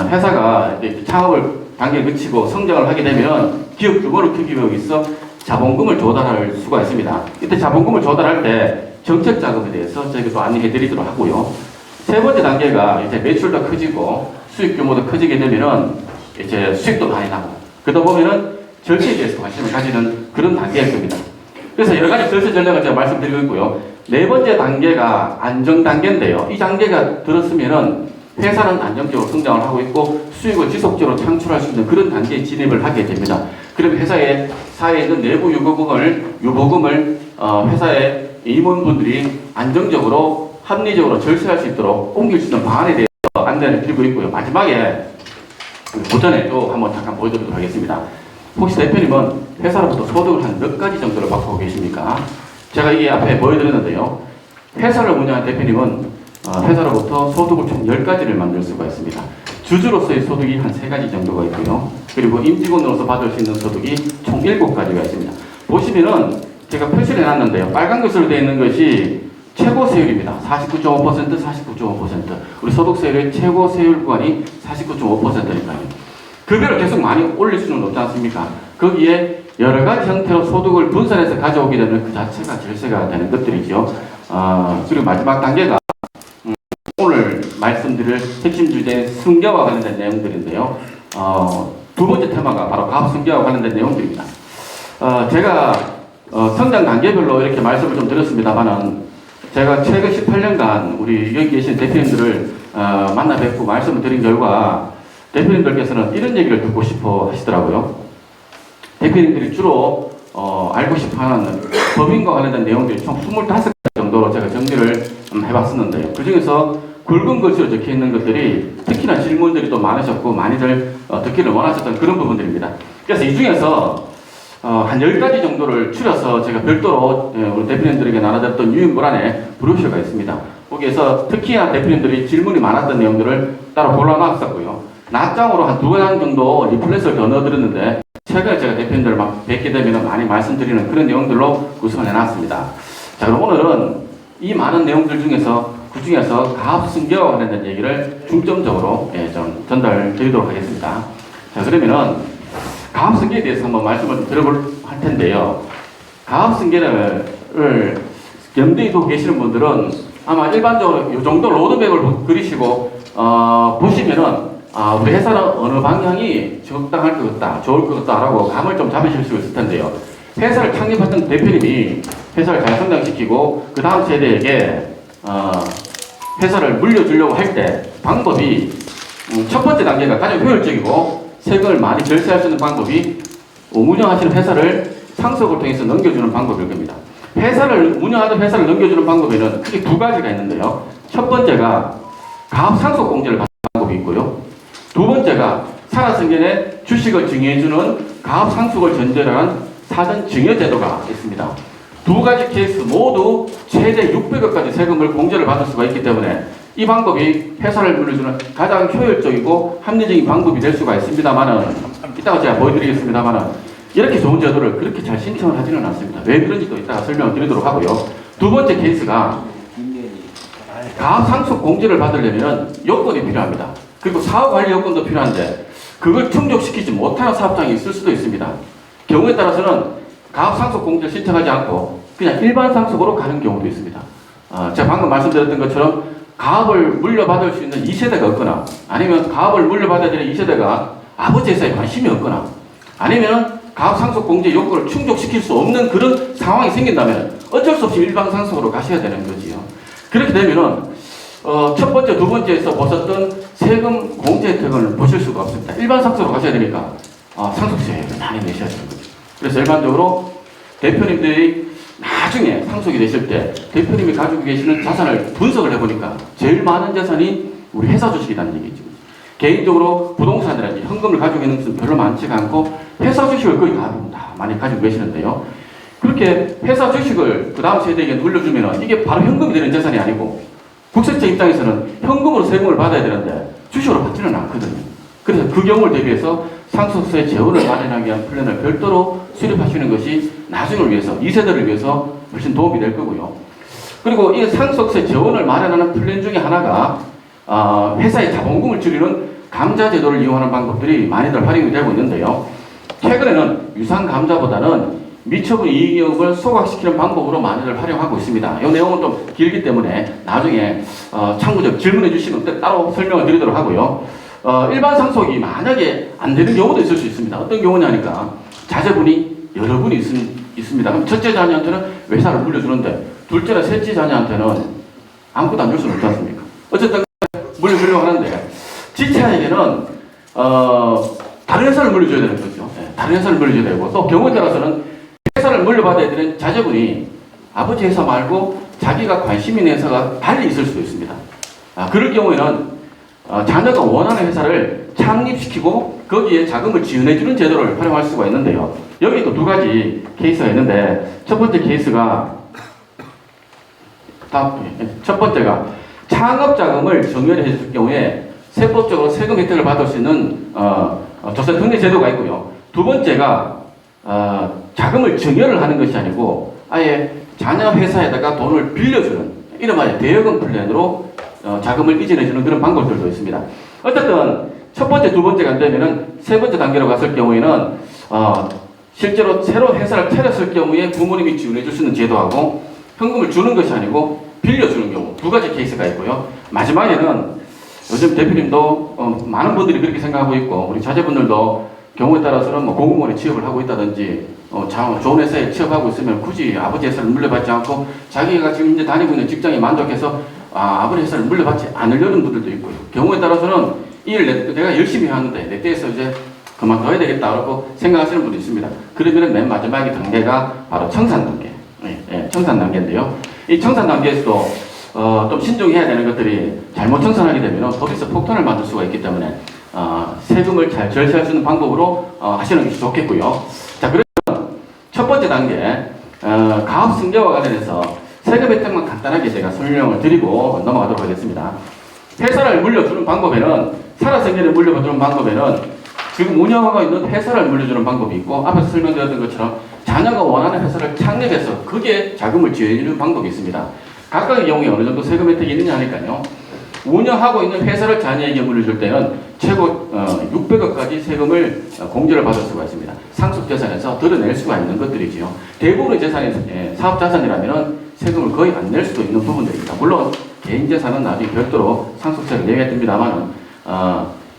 회사가 이제 창업을 단계를 거치고 성장을 하게 되면 기업 규모를 크기 위해서 자본금을 조달할 수가 있습니다. 이때 자본금을 조달할 때 정책 자금에 대해서 저희가 안내해 드리도록 하고요. 세 번째 단계가 이제 매출도 커지고 수익 규모도 커지게 되면은 이제 수익도 많이 나고, 그러다 보면은 절차에 대해서 관심을 가지는 그런 단계일 겁니다. 그래서 여러 가지 절차 전략을 제가 말씀드리고 있고요. 네 번째 단계가 안정 단계인데요. 이 단계가 들었으면은 회사는 안정적으로 성장을 하고 있고 수익을 지속적으로 창출할 수 있는 그런 단계에 진입을 하게 됩니다. 그러면 회사의 사회에 있는 내부 유보금을 회사의 임원분들이 안정적으로 합리적으로 절세할 수 있도록 옮길 수 있는 방안에 대해서 안내를 드리고 있고요. 마지막에 보전에도 한번 잠깐 보여드리도록 하겠습니다. 혹시 대표님은 회사로부터 소득을 한 몇 가지 정도를 받고 계십니까? 제가 이 앞에 보여드렸는데요. 회사를 운영한 대표님은 회사로부터 소득을 총 10가지를 만들 수가 있습니다. 주주로서의 소득이 한 3가지 정도가 있고요. 그리고 임직원으로서 받을 수 있는 소득이 총 7가지가 있습니다. 보시면은 제가 표시를 해놨는데요. 빨간 것으로 되어 있는 것이 최고 세율입니다. 49.5%, 49.5%. 우리 소득세율의 최고 세율 구간이 49.5%니까요. 급여를 계속 많이 올릴 수는 없지 않습니까? 거기에 여러 가지 형태로 소득을 분산해서 가져오게 되면 그 자체가 절세가 되는 것들이죠. 그리고 마지막 단계가 오늘 말씀드릴 핵심 주제인 승계와 관련된 내용들인데요. 두 번째 테마가 바로 가압승계와 관련된 내용들입니다. 제가 성장 단계별로 이렇게 말씀을 좀 드렸습니다만은 제가 최근 18년간 우리 여기 계신 대표님들을 만나 뵙고 말씀을 드린 결과 대표님들께서는 이런 얘기를 듣고 싶어 하시더라고요. 대표님들이 주로 알고 싶어 하는 법인과 관련된 내용들이 총 25가지 정도로 제가 정리를 해봤었는데요. 그 중에서 굵은 글씨로 적혀 있는 것들이 특히나 질문들이 또 많으셨고 많이들 듣기를 원하셨던 그런 부분들입니다. 그래서 이 중에서 한 10가지 정도를 추려서 제가 별도로 우리 대표님들에게 나눠드렸던 유인물안에 브로셔가 있습니다. 거기에서 특히나 대표님들이 질문이 많았던 내용들을 따로 골라놨었고요. 낮장으로 한 2장 정도 리플렛을 더 넣어드렸는데 최근에 제가 대표님들을 막 뵙게 되면 많이 말씀드리는 그런 내용들로 구성을 해놨습니다. 자, 그럼 오늘은 이 많은 내용들 중에서 그 중에서 가압승계와 관련된 얘기를 중점적으로 좀 전달드리도록 하겠습니다. 자, 그러면은 가압승계에 대해서 한번 말씀을 드려볼 할 텐데요. 가압승계를 염두에 두고 계시는 분들은 아마 일반적으로 이 정도 로드맵을 그리시고 보시면은 우리 회사는 어느 방향이 적당할 것 같다, 좋을 것 같다라고 감을 좀 잡으실 수 있을 텐데요. 회사를 창립했던 대표님이 회사를 잘 성장시키고 그 다음 세대에게 회사를 물려주려고 할 때 방법이 첫 번째 단계가 가장 효율적이고 세금을 많이 절세할 수 있는 방법이 운영하시는 회사를 상속을 통해서 넘겨주는 방법일 겁니다. 운영하던 회사를 넘겨주는 방법에는 크게 두 가지가 있는데요. 첫 번째가 가압 상속 공제를 받는 방법이 있고요. 두 번째가 산하승계의 주식을 증여해주는 가압 상속을 전제로 한 사전 증여 제도가 있습니다. 두 가지 케이스 모두 최대 600억까지 세금을 공제를 받을 수가 있기 때문에 이 방법이 회사를 물려주는 가장 효율적이고 합리적인 방법이 될 수가 있습니다만은 이따가 제가 보여드리겠습니다만은 이렇게 좋은 제도를 그렇게 잘 신청을 하지는 않습니다. 왜 그런지도 이따가 설명을 드리도록 하고요. 두 번째 케이스가 가압 상속 공제를 받으려면 요건이 필요합니다. 그리고 사업 관리 요건도 필요한데 그걸 충족시키지 못하는 사업장이 있을 수도 있습니다. 경우에 따라서는 가압 상속 공제를 신청하지 않고 그냥 일반 상속으로 가는 경우도 있습니다. 제가 방금 말씀드렸던 것처럼 가압을 물려받을 수 있는 2세대가 없거나 아니면 가압을 물려받아야 되는 2세대가 아버지 회사에 관심이 없거나 아니면 가압 상속 공제 요건을 충족시킬 수 없는 그런 상황이 생긴다면 어쩔 수 없이 일반 상속으로 가셔야 되는 거지요. 그렇게 되면은 첫 번째, 두 번째에서 보셨던 세금 공제 혜택을 보실 수가 없습니다. 일반 상속으로 가셔야 되니까 상속세를 많이 내셔야 되는 거죠. 그래서 일반적으로 대표님들이 나중에 상속이 되실 때 대표님이 가지고 계시는 자산을 분석을 해보니까 제일 많은 자산이 우리 회사 주식이라는 얘기죠. 개인적으로 부동산이라든지 현금을 가지고 있는 것은 별로 많지가 않고 회사 주식을 거의 다 많이 가지고 계시는데요. 그렇게 회사 주식을 그 다음 세대에게 물려주면 이게 바로 현금이 되는 재산이 아니고 국세청 입장에서는 현금으로 세금을 받아야 되는데 주식으로 받지는 않거든요. 그래서 그 경우를 대비해서 상속세 재원을 마련하기 위한 플랜을 별도로 수립하시는 것이 나중을 위해서, 2세대를 위해서 훨씬 도움이 될 거고요. 그리고 이 상속세 재원을 마련하는 플랜 중에 하나가 회사의 자본금을 줄이는 감자 제도를 이용하는 방법들이 많이들 활용이 되고 있는데요. 최근에는 유상감자보다는 미처분 이익을 소각시키는 방법으로 많이들 활용하고 있습니다. 이 내용은 좀 길기 때문에 나중에 참고적 질문해 주시면 따로 설명을 드리도록 하고요. 일반 상속이 만약에 안 되는 경우도 있을 수 있습니다. 어떤 경우냐니까 자제분이 여러 분이 있습니다. 그럼 첫째 자녀한테는 회사를 물려주는데 둘째나 셋째 자녀한테는 아무것도 안 줄 수는 없지 않습니까? 어쨌든 물려주려고 하는데 지차에게는 다른 회사를 물려줘야 되는 거죠. 네, 다른 회사를 물려줘야 되고 또 경우에 따라서는 회사를 물려받아야 되는 자제분이 아버지 회사 말고 자기가 관심 있는 회사가 달리 있을 수도 있습니다. 그럴 경우에는 자녀가 원하는 회사를 창립시키고 거기에 자금을 지원해주는 제도를 활용할 수가 있는데요. 여기 또 두 가지 케이스가 있는데 첫 번째 케이스가 첫 번째가 창업자금을 정렬해 줄 경우에 세법적으로 세금 혜택을 받을 수 있는 조세 특례 제도가 있고요. 두 번째가 자금을 증여를 하는 것이 아니고 아예 자녀 회사에다가 돈을 빌려주는 이른바 대여금 플랜으로 자금을 이전해주는 그런 방법들도 있습니다. 어쨌든 첫 번째, 두 번째가 안 되면은 세 번째 단계로 갔을 경우에는 실제로 새로 회사를 차렸을 경우에 부모님이 지원해 줄 수 있는 제도하고 현금을 주는 것이 아니고 빌려주는 경우 두 가지 케이스가 있고요. 마지막에는 요즘 대표님도 많은 분들이 그렇게 생각하고 있고 우리 자제분들도 경우에 따라서는 뭐 공무원에 취업을 하고 있다든지 좋은 회사에 취업하고 있으면 굳이 아버지 회사를 물려받지 않고 자기가 지금 이제 다니고 있는 직장에 만족해서 아버지 회사를 물려받지 않으려는 분들도 있고요. 경우에 따라서는 이 일 내가 열심히 하는데 내 때에서 이제 그만둬야 되겠다라고 생각하시는 분도 있습니다. 그러면 맨 마지막에 단계가 바로 청산 단계. 청산 단계인데요. 이 청산 단계에서도 좀 신중해야 되는 것들이 잘못 청산하게 되면 법에서 폭탄을 맞을 수가 있기 때문에 세금을 잘 절세할 수 있는 방법으로 하시는 것이 좋겠고요. 자, 그러면 첫 번째 단계 가압 승계와 관련해서 세금 혜택만 간단하게 제가 설명을 드리고 넘어가도록 하겠습니다. 회사를 물려주는 방법에는 산하생계를 물려주는 방법에는 지금 운영하고 있는 회사를 물려주는 방법이 있고 앞에서 설명드렸던 것처럼 자녀가 원하는 회사를 창립해서 그게 자금을 지원해주는 방법이 있습니다. 각각의 경우에 어느 정도 세금 혜택이 있느냐 하니까요. 운영하고 있는 회사를 자녀에게 물려줄 때는 최고 600억까지 세금을 공제를 받을 수가 있습니다. 상속재산에서 드러낼 수가 있는 것들이지요. 대부분의 재산이 사업자산이라면 세금을 거의 안 낼 수도 있는 부분들입니다. 물론 개인재산은 나중에 별도로 상속세를 내야 됩니다만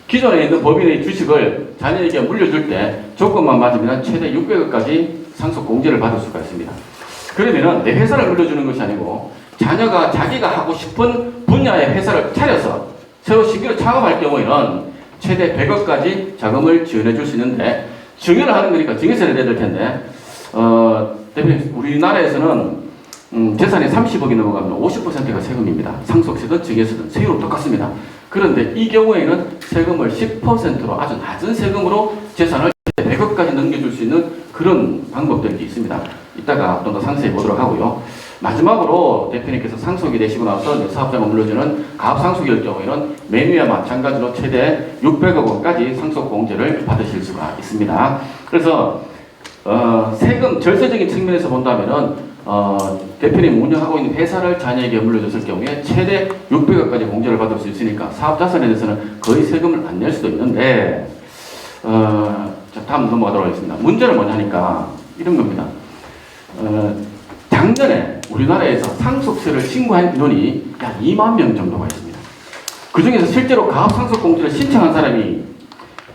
기존에 있는 법인의 주식을 자녀에게 물려줄 때 조건만 맞으면 최대 600억까지 상속 공제를 받을 수가 있습니다. 그러면은 내 회사를 물려주는 것이 아니고 자녀가 자기가 하고 싶은 분야의 회사를 차려서 새로 신규로 창업할 경우에는 최대 100억까지 자금을 지원해 줄 수 있는데, 증여를 하는 거니까 증여세를 내야 될 텐데, 대표님, 우리나라에서는 재산이 30억이 넘어가면 50%가 세금입니다. 상속세든 증여세든 세율은 똑같습니다. 그런데 이 경우에는 세금을 10%로 아주 낮은 세금으로 재산을 100억까지 넘겨줄 수 있는 그런 방법들이 있습니다. 이따가 좀 더 상세히 보도록 하고요. 마지막으로 대표님께서 상속이 되시고 나서 사업자가 물려주는 가압상속일 경우에는 매매와 마찬가지로 최대 600억 원까지 상속 공제를 받으실 수가 있습니다. 그래서 세금 절세적인 측면에서 본다면은 대표님 운영하고 있는 회사를 자녀에게 물려줬을 경우에 최대 600억까지 공제를 받을 수 있으니까 사업 자산에 대해서는 거의 세금을 안 낼 수도 있는데, 자, 다음 넘어가도록 하겠습니다. 문제를 뭐냐니까 이런 겁니다. 작년에 우리나라에서 상속세를 신고한 인원이 약 2만 명 정도가 있습니다. 그 중에서 실제로 가압상속공제를 신청한 사람이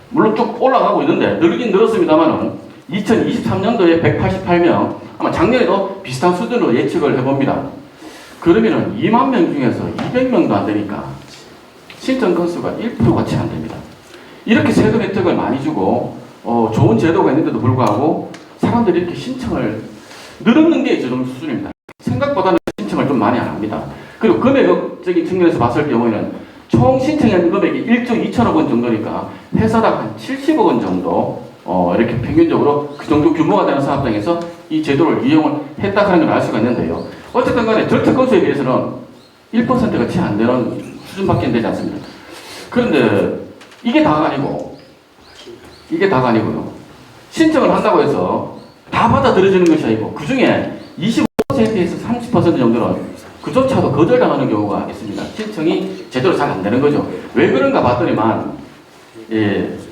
물론 쭉 올라가고 있는데 늘긴 늘었습니다만은 2023년도에 188명, 아마 작년에도 비슷한 수준으로 예측을 해봅니다. 그러면은 2만 명 중에서 200명도 안 되니까 신청 건수가 1%가 채 안 됩니다. 이렇게 세금 혜택을 많이 주고 좋은 제도가 있는데도 불구하고 사람들이 이렇게 신청을 늘었는 게 이 정도 수준입니다. 생각보다는 신청을 좀 많이 안 합니다. 그리고 금액적인 측면에서 봤을 경우에는 총 신청한 금액이 1조 2천억 원 정도니까 회사당 한 70억 원 정도 이렇게 평균적으로 그 정도 규모가 되는 사업장에서 이 제도를 이용을 했다 하는 걸 알 수가 있는데요. 어쨌든 간에 절대 건수에 비해서는 1%가 채 안 되는 수준밖에 되지 않습니다. 그런데 이게 다가 아니고요. 신청을 한다고 해서 다 받아들여지는 것이 아니고 그 중에 25%에서 30% 정도는 그조차도 거절당하는 경우가 있습니다. 신청이 제대로 잘 안 되는 거죠. 왜 그런가 봤더니만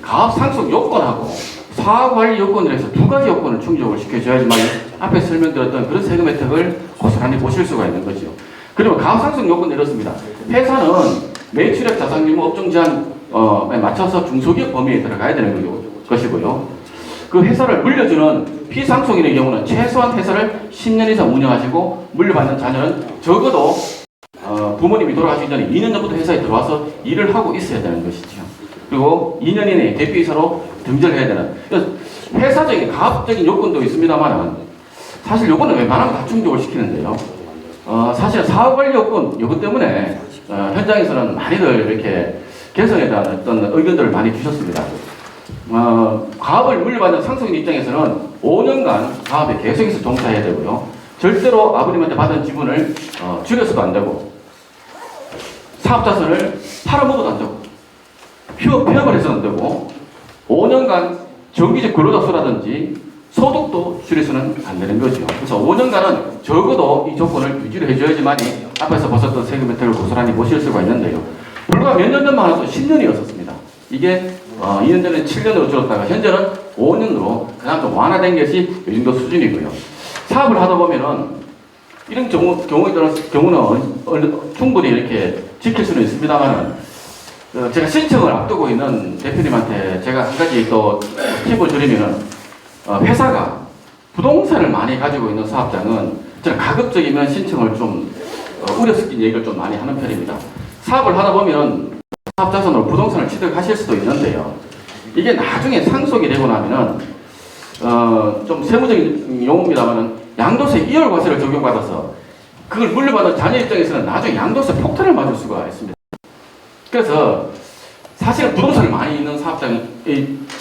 가압 상속 요건하고 사업관리 요건을 해서 두 가지 요건을 충족을 시켜줘야지만 앞에 설명드렸던 그런 세금 혜택을 고스란히 보실 수가 있는 거죠. 그리고 가압 상속 요건은 이렇습니다. 회사는 매출액 자산 규모 업종 제한에 맞춰서 중소기업 범위에 들어가야 되는 것이고요. 그 회사를 물려주는 피상속인의 경우는 최소한 회사를 10년 이상 운영하시고 물려받는 자녀는 적어도 부모님이 돌아가시기 전에 2년 전부터 회사에 들어와서 일을 하고 있어야 되는 것이죠. 그리고 2년 이내에 대표이사로 등재를 해야 되는, 회사적인 가압적인 요건도 있습니다만 사실 요거는 웬만하면 다 충족을 시키는데요. 사실 사업관리 요건 때문에 현장에서는 많이들 이렇게 개선에 대한 어떤 의견들을 많이 주셨습니다. 가압을 물려받는 상속인 입장에서는 5년간 가압에 계속해서 종사해야 되고요. 절대로 아버님한테 받은 지분을 줄여서도 안 되고, 사업자산을 팔아먹어도 안 되고, 폐업을 해서도 안 되고, 5년간 정기적 근로자 수라든지 소득도 줄여서는 안 되는 거죠. 그래서 5년간은 적어도 이 조건을 유지를 해줘야지만이 앞에서 벗었던 세금 혜택을 고스란히 보실 수가 있는데요. 불과 몇 년 전만 해도 10년이었습니다. 이게 2년 전에 7년으로 줄었다가 현재는 5년으로 그냥 좀 완화된 것이 이 정도 수준이고요. 사업을 하다 보면은 이런 경우는 충분히 이렇게 지킬 수는 있습니다만은 제가 신청을 앞두고 있는 대표님한테 제가 한 가지 또 팁을 드리면은 회사가 부동산을 많이 가지고 있는 사업장은 저는 가급적이면 신청을 좀 우려 섞인 얘기를 좀 많이 하는 편입니다. 사업을 하다 보면은 사업자산으로 부동산을 취득하실 수도 있는데요. 이게 나중에 상속이 되고 나면은 좀 세무적인 용어입니다만은 양도세 2월 과세를 적용받아서 그걸 물려받은 자녀 입장에서는 나중에 양도세 폭탄을 맞을 수가 있습니다. 그래서 사실은 부동산을 많이 있는 사업장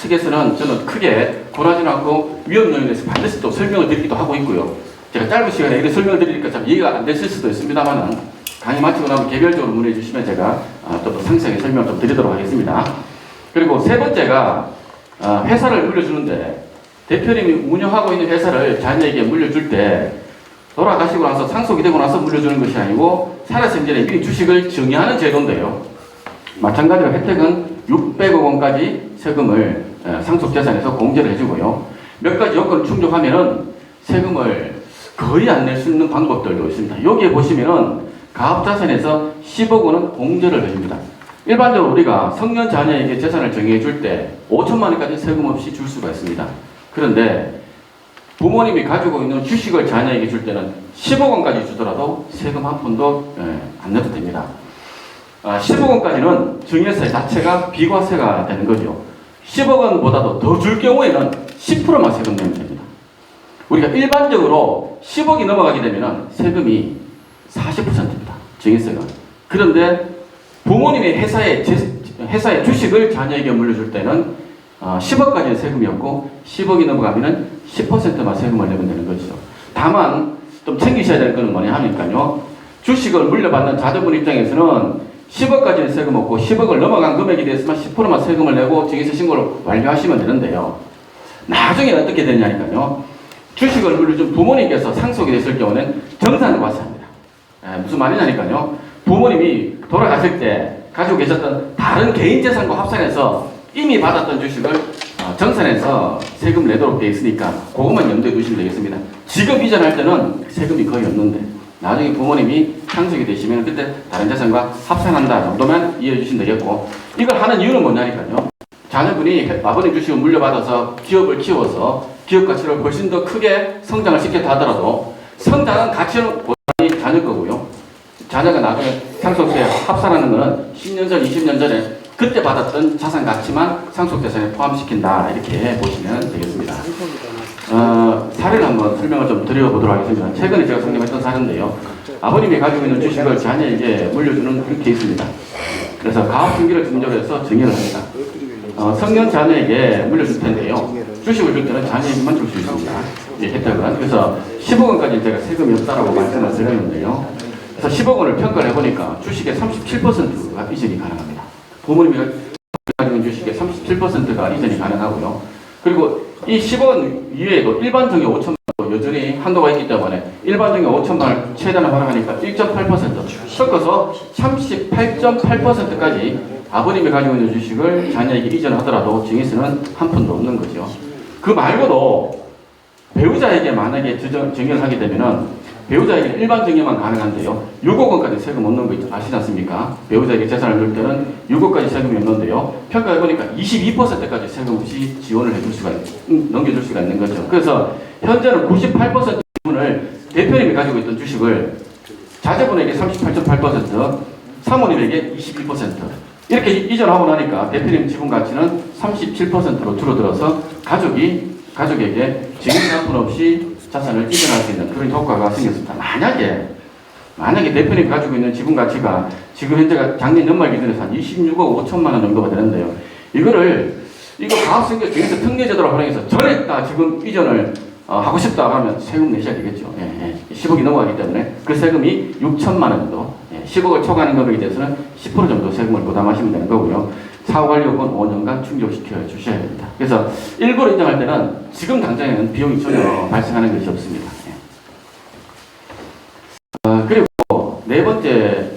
측에서는 저는 크게 권하지는 않고 위험 요인에 대해서 반드시 또 설명을 드리기도 하고 있고요. 제가 짧은 시간에 이렇게 설명을 드리니까 참 이해가 안 되실 수도 있습니다만은 강의 마치고 나면 개별적으로 문의해 주시면 제가 또 상세하게 설명을 좀 드리도록 하겠습니다. 그리고 세 번째가 회사를 물려주는데 대표님이 운영하고 있는 회사를 자녀에게 물려줄 때 돌아가시고 나서 상속이 되고 나서 물려주는 것이 아니고 살아생 전에 미리 주식을 정의하는 제도인데요. 마찬가지로 혜택은 600억 원까지 세금을 상속재산에서 공제를 해주고요. 몇 가지 요건을 충족하면은 세금을 거의 안 낼 수 있는 방법들도 있습니다. 여기에 보시면은 가압자산에서 10억 원은 공제를 해줍니다. 일반적으로 우리가 성년 자녀에게 재산을 정의해 줄 때 5천만 원까지 세금 없이 줄 수가 있습니다. 그런데 부모님이 가지고 있는 주식을 자녀에게 줄 때는 10억 원까지 주더라도 세금 한 푼도 안 내도 됩니다. 10억 원까지는 증여세 자체가 비과세가 되는 거죠. 10억 원보다도 더 줄 경우에는 10%만 세금 내면 됩니다. 우리가 일반적으로 10억이 넘어가게 되면 세금이 40%입니다. 증여세가. 그런데 부모님이 회사의 주식을 자녀에게 물려줄 때는 10억까지는 세금이 없고 10억이 넘어가면 10%만 세금을 내면 되는 것이죠. 다만 좀 챙기셔야 될 것은 뭐냐 하니까요. 주식을 물려받는 자녀분 입장에서는 10억까지는 세금 없고 10억을 넘어간 금액이 됐으면 10%만 세금을 내고 증여세 신고를 완료하시면 되는데요. 나중에 어떻게 되냐니까요. 주식을 물려준 부모님께서 상속이 됐을 경우는 정산을 과세합니다. 무슨 말이냐니까요. 부모님이 돌아가실 때 가지고 계셨던 다른 개인 재산과 합산해서 이미 받았던 주식을 정산해서 세금 내도록 되어 있으니까 그것만 염두에 두시면 되겠습니다. 지금 이전할 때는 세금이 거의 없는데 나중에 부모님이 상속이 되시면 그때 다른 재산과 합산한다 정도만 이해해 주시면 되겠고, 이걸 하는 이유는 뭐냐니까요. 자녀분이 아버님 주식을 물려받아서 기업을 키워서 기업 가치를 훨씬 더 크게 성장을 시켰다 하더라도 성장은 가치는 고스란히 자녀 거고요. 자녀가 나중에 상속세 합산하는 것은 10년 전, 20년 전에 그때 받았던 자산 가치만 상속재산에 포함시킨다, 이렇게 보시면 되겠습니다. 사례를 한번 설명을 좀 드려보도록 하겠습니다. 최근에 제가 상담했던 사례인데요. 아버님이 가지고 있는 주식을 자녀에게 물려주는 그런 케이스입니다. 그래서 가압승기를 중점으로 해서 증여를 합니다. 성년 자녀에게 물려줄 텐데요. 주식을 줄 때는 자녀에게만 줄 수 있습니다. 혜택은. 그래서 10억 원까지 제가 세금이 없다라고 말씀을 드렸는데요. 그래서 10억 원을 평가를 해보니까 주식의 37%가 이전이 가능합니다. 부모님이 가지고 있는 주식의 37%가 이전이 가능하고요. 그리고 이 10억 원 이외에도 일반 증여 5천만 원 여전히 한도가 있기 때문에 일반 증여 5천만 원 최대한 활용하니까 1.8% 섞어서 38.8%까지 아버님이 가지고 있는 주식을 자녀에게 이전하더라도 증여세는 한 푼도 없는 거죠. 그 말고도 배우자에게 만약에 증여를 하게 되면은 배우자에게 일반 증여만 가능한데요. 6억 원까지 세금 없는 거 아시지 않습니까? 배우자에게 재산을 넣을 때는 6억까지 세금이 없는데요. 평가해보니까 22%까지 세금 없이 지원을 해줄 수가, 넘겨줄 수가 있는 거죠. 그래서 현재는 98% 부분을 대표님이 가지고 있던 주식을 자제분에게 38.8%, 사모님에게 22%, 이렇게 이전하고 나니까 대표님 지분 가치는 37%로 줄어들어서 가족에게 증여세 한 푼 없이 자산을 이전할 수 있는 그런 효과가 생겼습니다. 만약에 대표님이 가지고 있는 지분 가치가 지금 현재가 작년 연말 기준에서 한 26억 5천만 원 정도가 되는데요. 이거 가압승계 증여세 특례제도를 활용해서 전액 지금 이전을 하고 싶다 하면 세금 내셔야 되겠죠. 10억이 넘어가기 때문에 그 세금이 6천만 원 정도, 10억을 초과하는 금액에 대해서는 10% 정도 세금을 부담하시면 되는 거고요. 사후관리요건 5년간 충족시켜 주셔야 됩니다. 그래서 일부러 인정할 때는 지금 당장에는 비용이 전혀 발생하는 것이 없습니다. 그리고 네 번째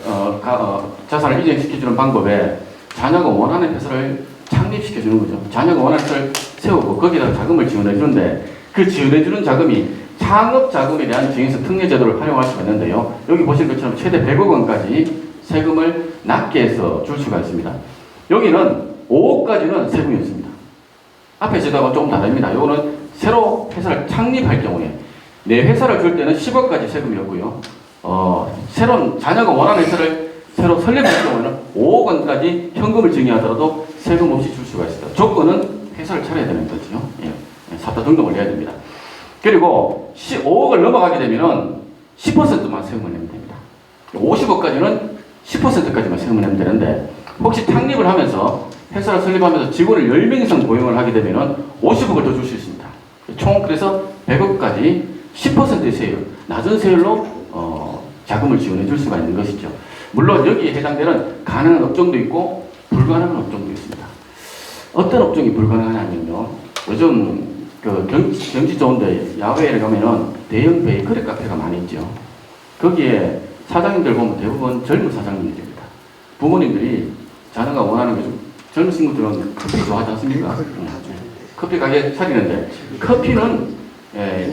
자산을 이전시켜주는 방법에 자녀가 원하는 회사를 창립시켜주는 거죠. 자녀가 원하는 회사를 세우고 거기다가 자금을 지원해주는데 그 지원해주는 자금이 창업자금에 대한 증여세 특례제도를 활용할 수가 있는데요. 여기 보시는 것처럼 최대 100억 원까지 세금을 낮게 해서 줄 수가 있습니다. 여기는 5억까지는 세금이 없습니다. 앞에 제도하고 조금 다릅니다. 이거는 새로 회사를 창립할 경우에 내 회사를 줄 때는 10억까지 세금이 없고요. 새로운 자녀가 원하는 회사를 새로 설립할 경우에는 5억 원까지 현금을 증여하더라도 세금 없이 줄 수가 있습니다. 조건은 회사를 차려야 되는 거죠. 사타 등록을 해야 됩니다. 그리고 5억을 넘어가게 되면 10%만 세금을 내면 됩니다. 50억까지는 10%까지만 세금을 내면 되는데 혹시 창립을 하면서 회사를 설립하면서 직원을 10명 이상 고용을 하게 되면 50억을 더 줄 수 있습니다. 총 그래서 100억까지 10%의 세율, 낮은 세율로 자금을 지원해 줄 수가 있는 것이죠. 물론 여기에 해당되는 가능한 업종도 있고 불가능한 업종도 있습니다. 어떤 업종이 불가능하냐면요. 요즘 경치 좋은데 야외에 가면은 대형 베이커리 카페가 많이 있죠. 거기에 사장님들 보면 대부분 젊은 사장님들입니다. 부모님들이 자녀가 원하는 게 젊은 친구들은 커피 좋아하지 않습니까? 커피 가게 차리는데 커피는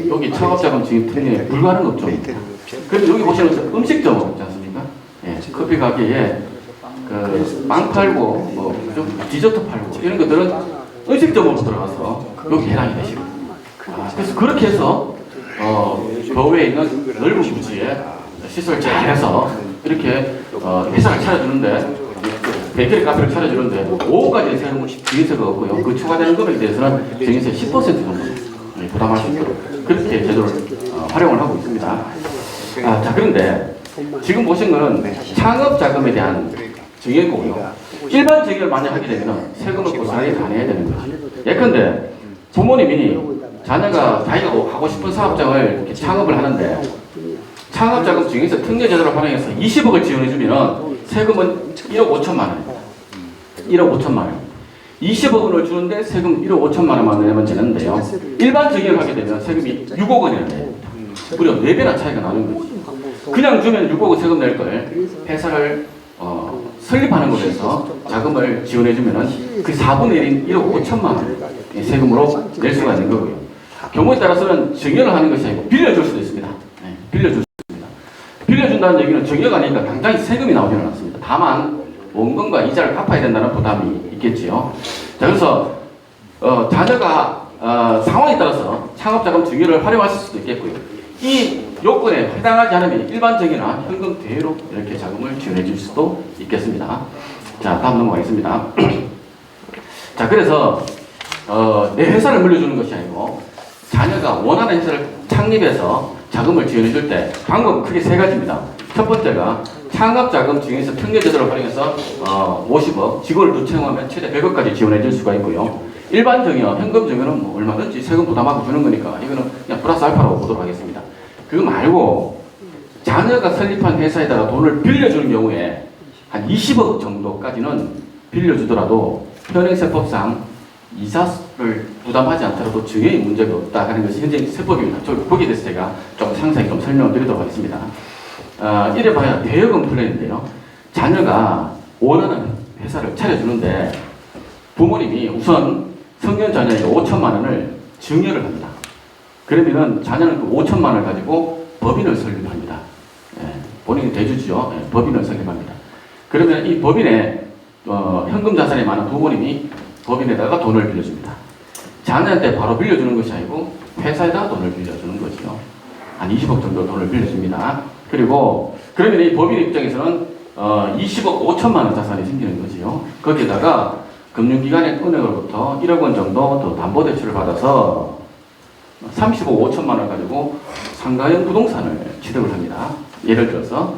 여기 창업자금 지금 특례 불가능한 업종입니다. 그래서 여기 보시면 음식점 있지 않습니까? 커피 가게에 빵 팔고 디저트 팔고 이런 것들은 음식점으로 들어가서 여기 해당이 되시고 그래서 그렇게 해서 교외에 있는 넓은 부지에 시설 잘해서 이렇게 회사를 차려주는데 베이커리 카페를 차려주는데 5억까지 세는 증인세가 없고요. 그 추가되는 금액에 대해서는 증인세 10% 정도 부담할 수 있도록 그렇게 제도를 활용을 하고 있습니다. 자, 그런데 지금 보신 거는 창업 자금에 대한 증여고요. 일반 증여를 만약 하게 되면 세금을 고스란히 다 내야 되는 거죠. 예컨대 부모님이 자녀가 자기가 하고 싶은 사업장을 이렇게 창업을 하는데 창업자금 증여세 특례제도를 활용해서 20억을 지원해주면 세금은 1억 5천만 원입니다. 1억 5천만 원. 20억 원을 주는데 세금 1억 5천만 원만 내면 되는데요. 일반 증여를 하게 되면 세금이 6억 원이나 됩니다. 무려 4배나 차이가 나는 거지. 그냥 주면 6억 원 세금 낼 걸 회사를 설립하는 곳에서 자금을 지원해주면 그 4분의 1인 1억 5천만 원 세금으로 낼 수가 있는 거고요. 경우에 따라서는 증여를 하는 것이 아니고 빌려줄 수도 있습니다. 네, 빌려줄 수 있습니다. 빌려준다는 얘기는 증여가 아니니까 당장에 세금이 나오지는 않습니다. 다만 원금과 이자를 갚아야 된다는 부담이 있겠지요. 자, 그래서 자녀가 상황에 따라서 창업자금 증여를 활용하실 수도 있겠고요. 이 요건에 해당하지 않으면 일반 증여나 현금 대여로 이렇게 자금을 지원해 줄 수도 있겠습니다. 자, 다음 넘어가겠습니다. 자, 그래서 내 회사를 물려주는 것이 아니고 자녀가 원하는 회사를 창립해서 자금을 지원해 줄 때 방법은 크게 3가지입니다. 첫 번째가 창업자금 증여세 특례제도를 활용해서 50억, 직원을 2 채용하면 최대 100억까지 지원해 줄 수가 있고요. 일반 증여, 현금 증여는 뭐 얼마든지 세금 부담하고 주는 거니까 이거는 그냥 플러스 알파라고 보도록 하겠습니다. 그거 말고 자녀가 설립한 회사에다가 돈을 빌려주는 경우에 한 20억 정도까지는 빌려주더라도 현행세법상 이자를 부담하지 않더라도 증여의 문제가 없다 하는 것이 현재 세법입니다. 거기에 대해서 제가 좀 상세히 좀 설명을 드리도록 하겠습니다. 이래봐야 대여금 플랜인데요. 자녀가 원하는 회사를 차려주는데 부모님이 우선 성년 자녀에게 5천만 원을 증여를 합니다. 그러면은 자녀는 그 5천만 원을 가지고 법인을 설립합니다. 본인이 대주죠. 법인을 설립합니다. 그러면 이 법인에 현금 자산이 많은 부모님이 법인에다가 돈을 빌려줍니다. 자녀한테 바로 빌려주는 것이 아니고 회사에다 돈을 빌려주는 거죠. 한 20억 정도 돈을 빌려줍니다. 그리고 그러면 이 법인 입장에서는 20억 5천만 원 자산이 생기는 거지요. 거기에다가 금융기관의 은행으로부터 1억 원 정도 더 담보대출을 받아서 30억 5천만 원 가지고 상가형 부동산을 취득을 합니다. 예를 들어서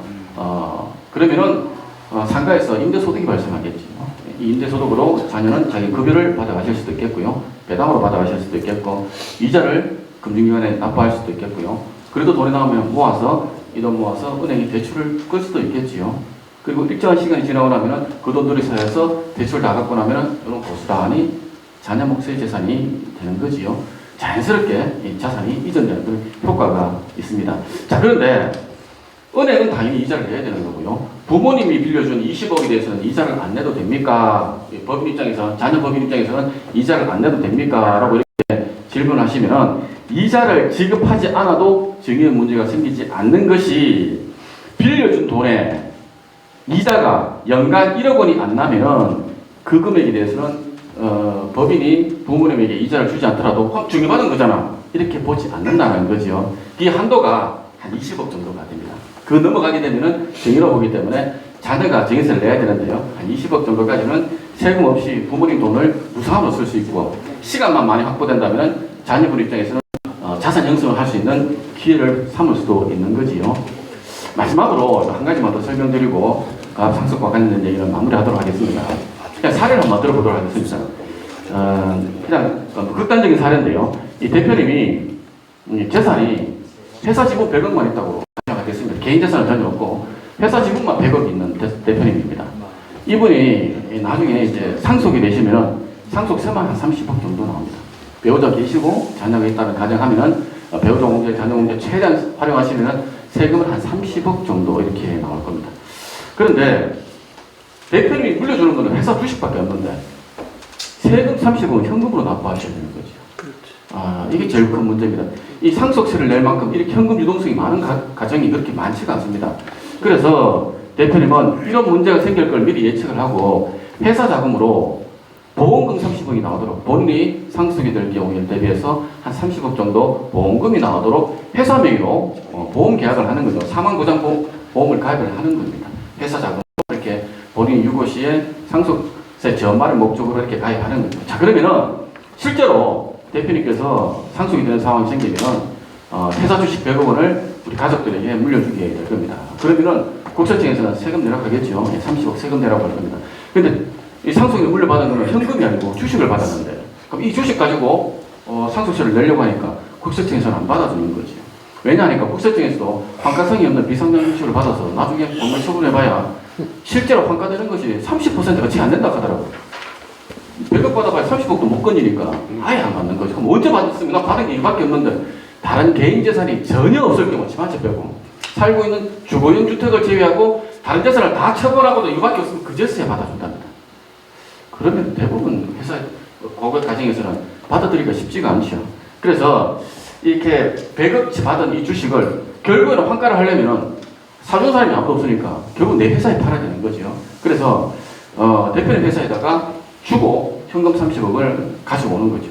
그러면은 상가에서 임대소득이 발생하겠죠. 이 임대소득으로 자녀는 자기 급여를 받아가실 수도 있겠고요. 배당으로 받아가실 수도 있겠고 이자를 금융기관에 납부할 수도 있겠고요. 그래도 돈이 나오면 모아서 이 돈 모아서 은행에 대출을 끌 수도 있겠지요. 그리고 일정한 시간이 지나고 나면은 그 돈들이 쌓여서 대출을 다 갚고 나면은 이런 고스란히 자녀 몫의 재산이 되는 거지요. 자연스럽게 이 자산이 이전되는 효과가 있습니다. 자, 그런데 은행은 당연히 이자를 내야 되는 거고요. 부모님이 빌려준 20억에 대해서는 이자를 안 내도 됩니까? 법인 입장에서, 자녀 법인 입장에서는 이자를 안 내도 됩니까? 라고 이렇게 질문하시면 이자를 지급하지 않아도 증여 문제가 생기지 않는 것이 빌려준 돈에 이자가 연간 1억 원이 안 나면 그 금액에 대해서는 법인이 부모님에게 이자를 주지 않더라도 증여받은 거잖아. 이렇게 보지 않는다는 거죠. 이 한도가 한 20억 정도가 됩니다. 그 넘어가게 되면은 증여로 보기 때문에 자녀가 증여세를 내야 되는데요. 한 20억 정도까지는 세금 없이 부모님 돈을 무상으로 쓸 수 있고 시간만 많이 확보된다면 자녀분 입장에서는 자산 형성을 할 수 있는 기회를 삼을 수도 있는 거지요. 마지막으로 한 가지만 더 설명드리고 상속과 관련된 얘기를 마무리하도록 하겠습니다. 그냥 사례를 한번 들어보도록 하겠습니다. 그냥 극단적인 사례인데요. 이 대표님이 재산이 회사 지분 100억만 있다고 생각하겠습니다. 개인 재산은 전혀 없고 회사 지분만 100억 있는 대표님입니다. 이분이 나중에 이제 상속이 되시면 상속세만 한 30억 정도 나옵니다. 배우자 계시고 자녀가 있다는 가정하면 배우자 공제, 자녀 공제 최대한 활용하시면 세금은 한 30억 정도 이렇게 나올 겁니다. 그런데 대표님이 물려주는 거는 회사 주식밖에 없는데 세금 30억은 현금으로 납부하셔야 되는 거죠. 이게 제일 큰 문제입니다. 이 상속세를 낼 만큼 이렇게 현금 유동성이 많은 가정이 그렇게 많지가 않습니다. 그래서 대표님은 이런 문제가 생길 걸 미리 예측을 하고 회사 자금으로 보험금 30억이 나오도록 본인이 상속이 될 경우에 대비해서 한 30억 정도 보험금이 나오도록 회사 명의로 보험 계약을 하는 거죠. 사망보장보험을 가입을 하는 겁니다. 회사 자금으로 이렇게 본인 유고 시에 상속세 전말을 목적으로 이렇게 가입하는 거죠. 자, 그러면은 실제로 대표님께서 상속이 되는 상황이 생기면 회사 주식 100억 원을 우리 가족들에게 물려주게 될 겁니다. 그러면은 국세청에서는 세금 내라고 하겠죠. 30억 세금 내라고 할 겁니다. 근데 이 상속이 물려받은 거는 현금이 아니고 주식을 받았는데, 그럼 이 주식 가지고 상속세를 내려고 하니까 국세청에서는 안 받아주는 거지. 왜냐하니까 국세청에서도 환가성이 없는 비상장 주식을 받아서 나중에 공물 처분해봐야 실제로 환가되는 것이 30%가 채 안 된다 하더라고요. 100억 받아봐야 30억도 못 건지니까 아예 안 받는 거죠. 그럼 언제 받았으면 나 받은 게 이밖에 없는데, 다른 개인 재산이 전혀 없을 경우 집 한 채 빼고 살고 있는 주거용 주택을 제외하고 다른 재산을 다 처분하고도 이밖에 없으면 그 재산에 받아준답니다. 그러면 대부분 회사 고객 가정에서는 받아들이기가 쉽지가 않죠. 그래서 이렇게 100억치 받은 이 주식을 결국에는 환가를 하려면은 사준 사람이 아무도 없으니까 결국 내 회사에 팔아야 되는 거죠. 그래서 대표님 회사에다가 주고 현금 30억을 가져오는 거죠.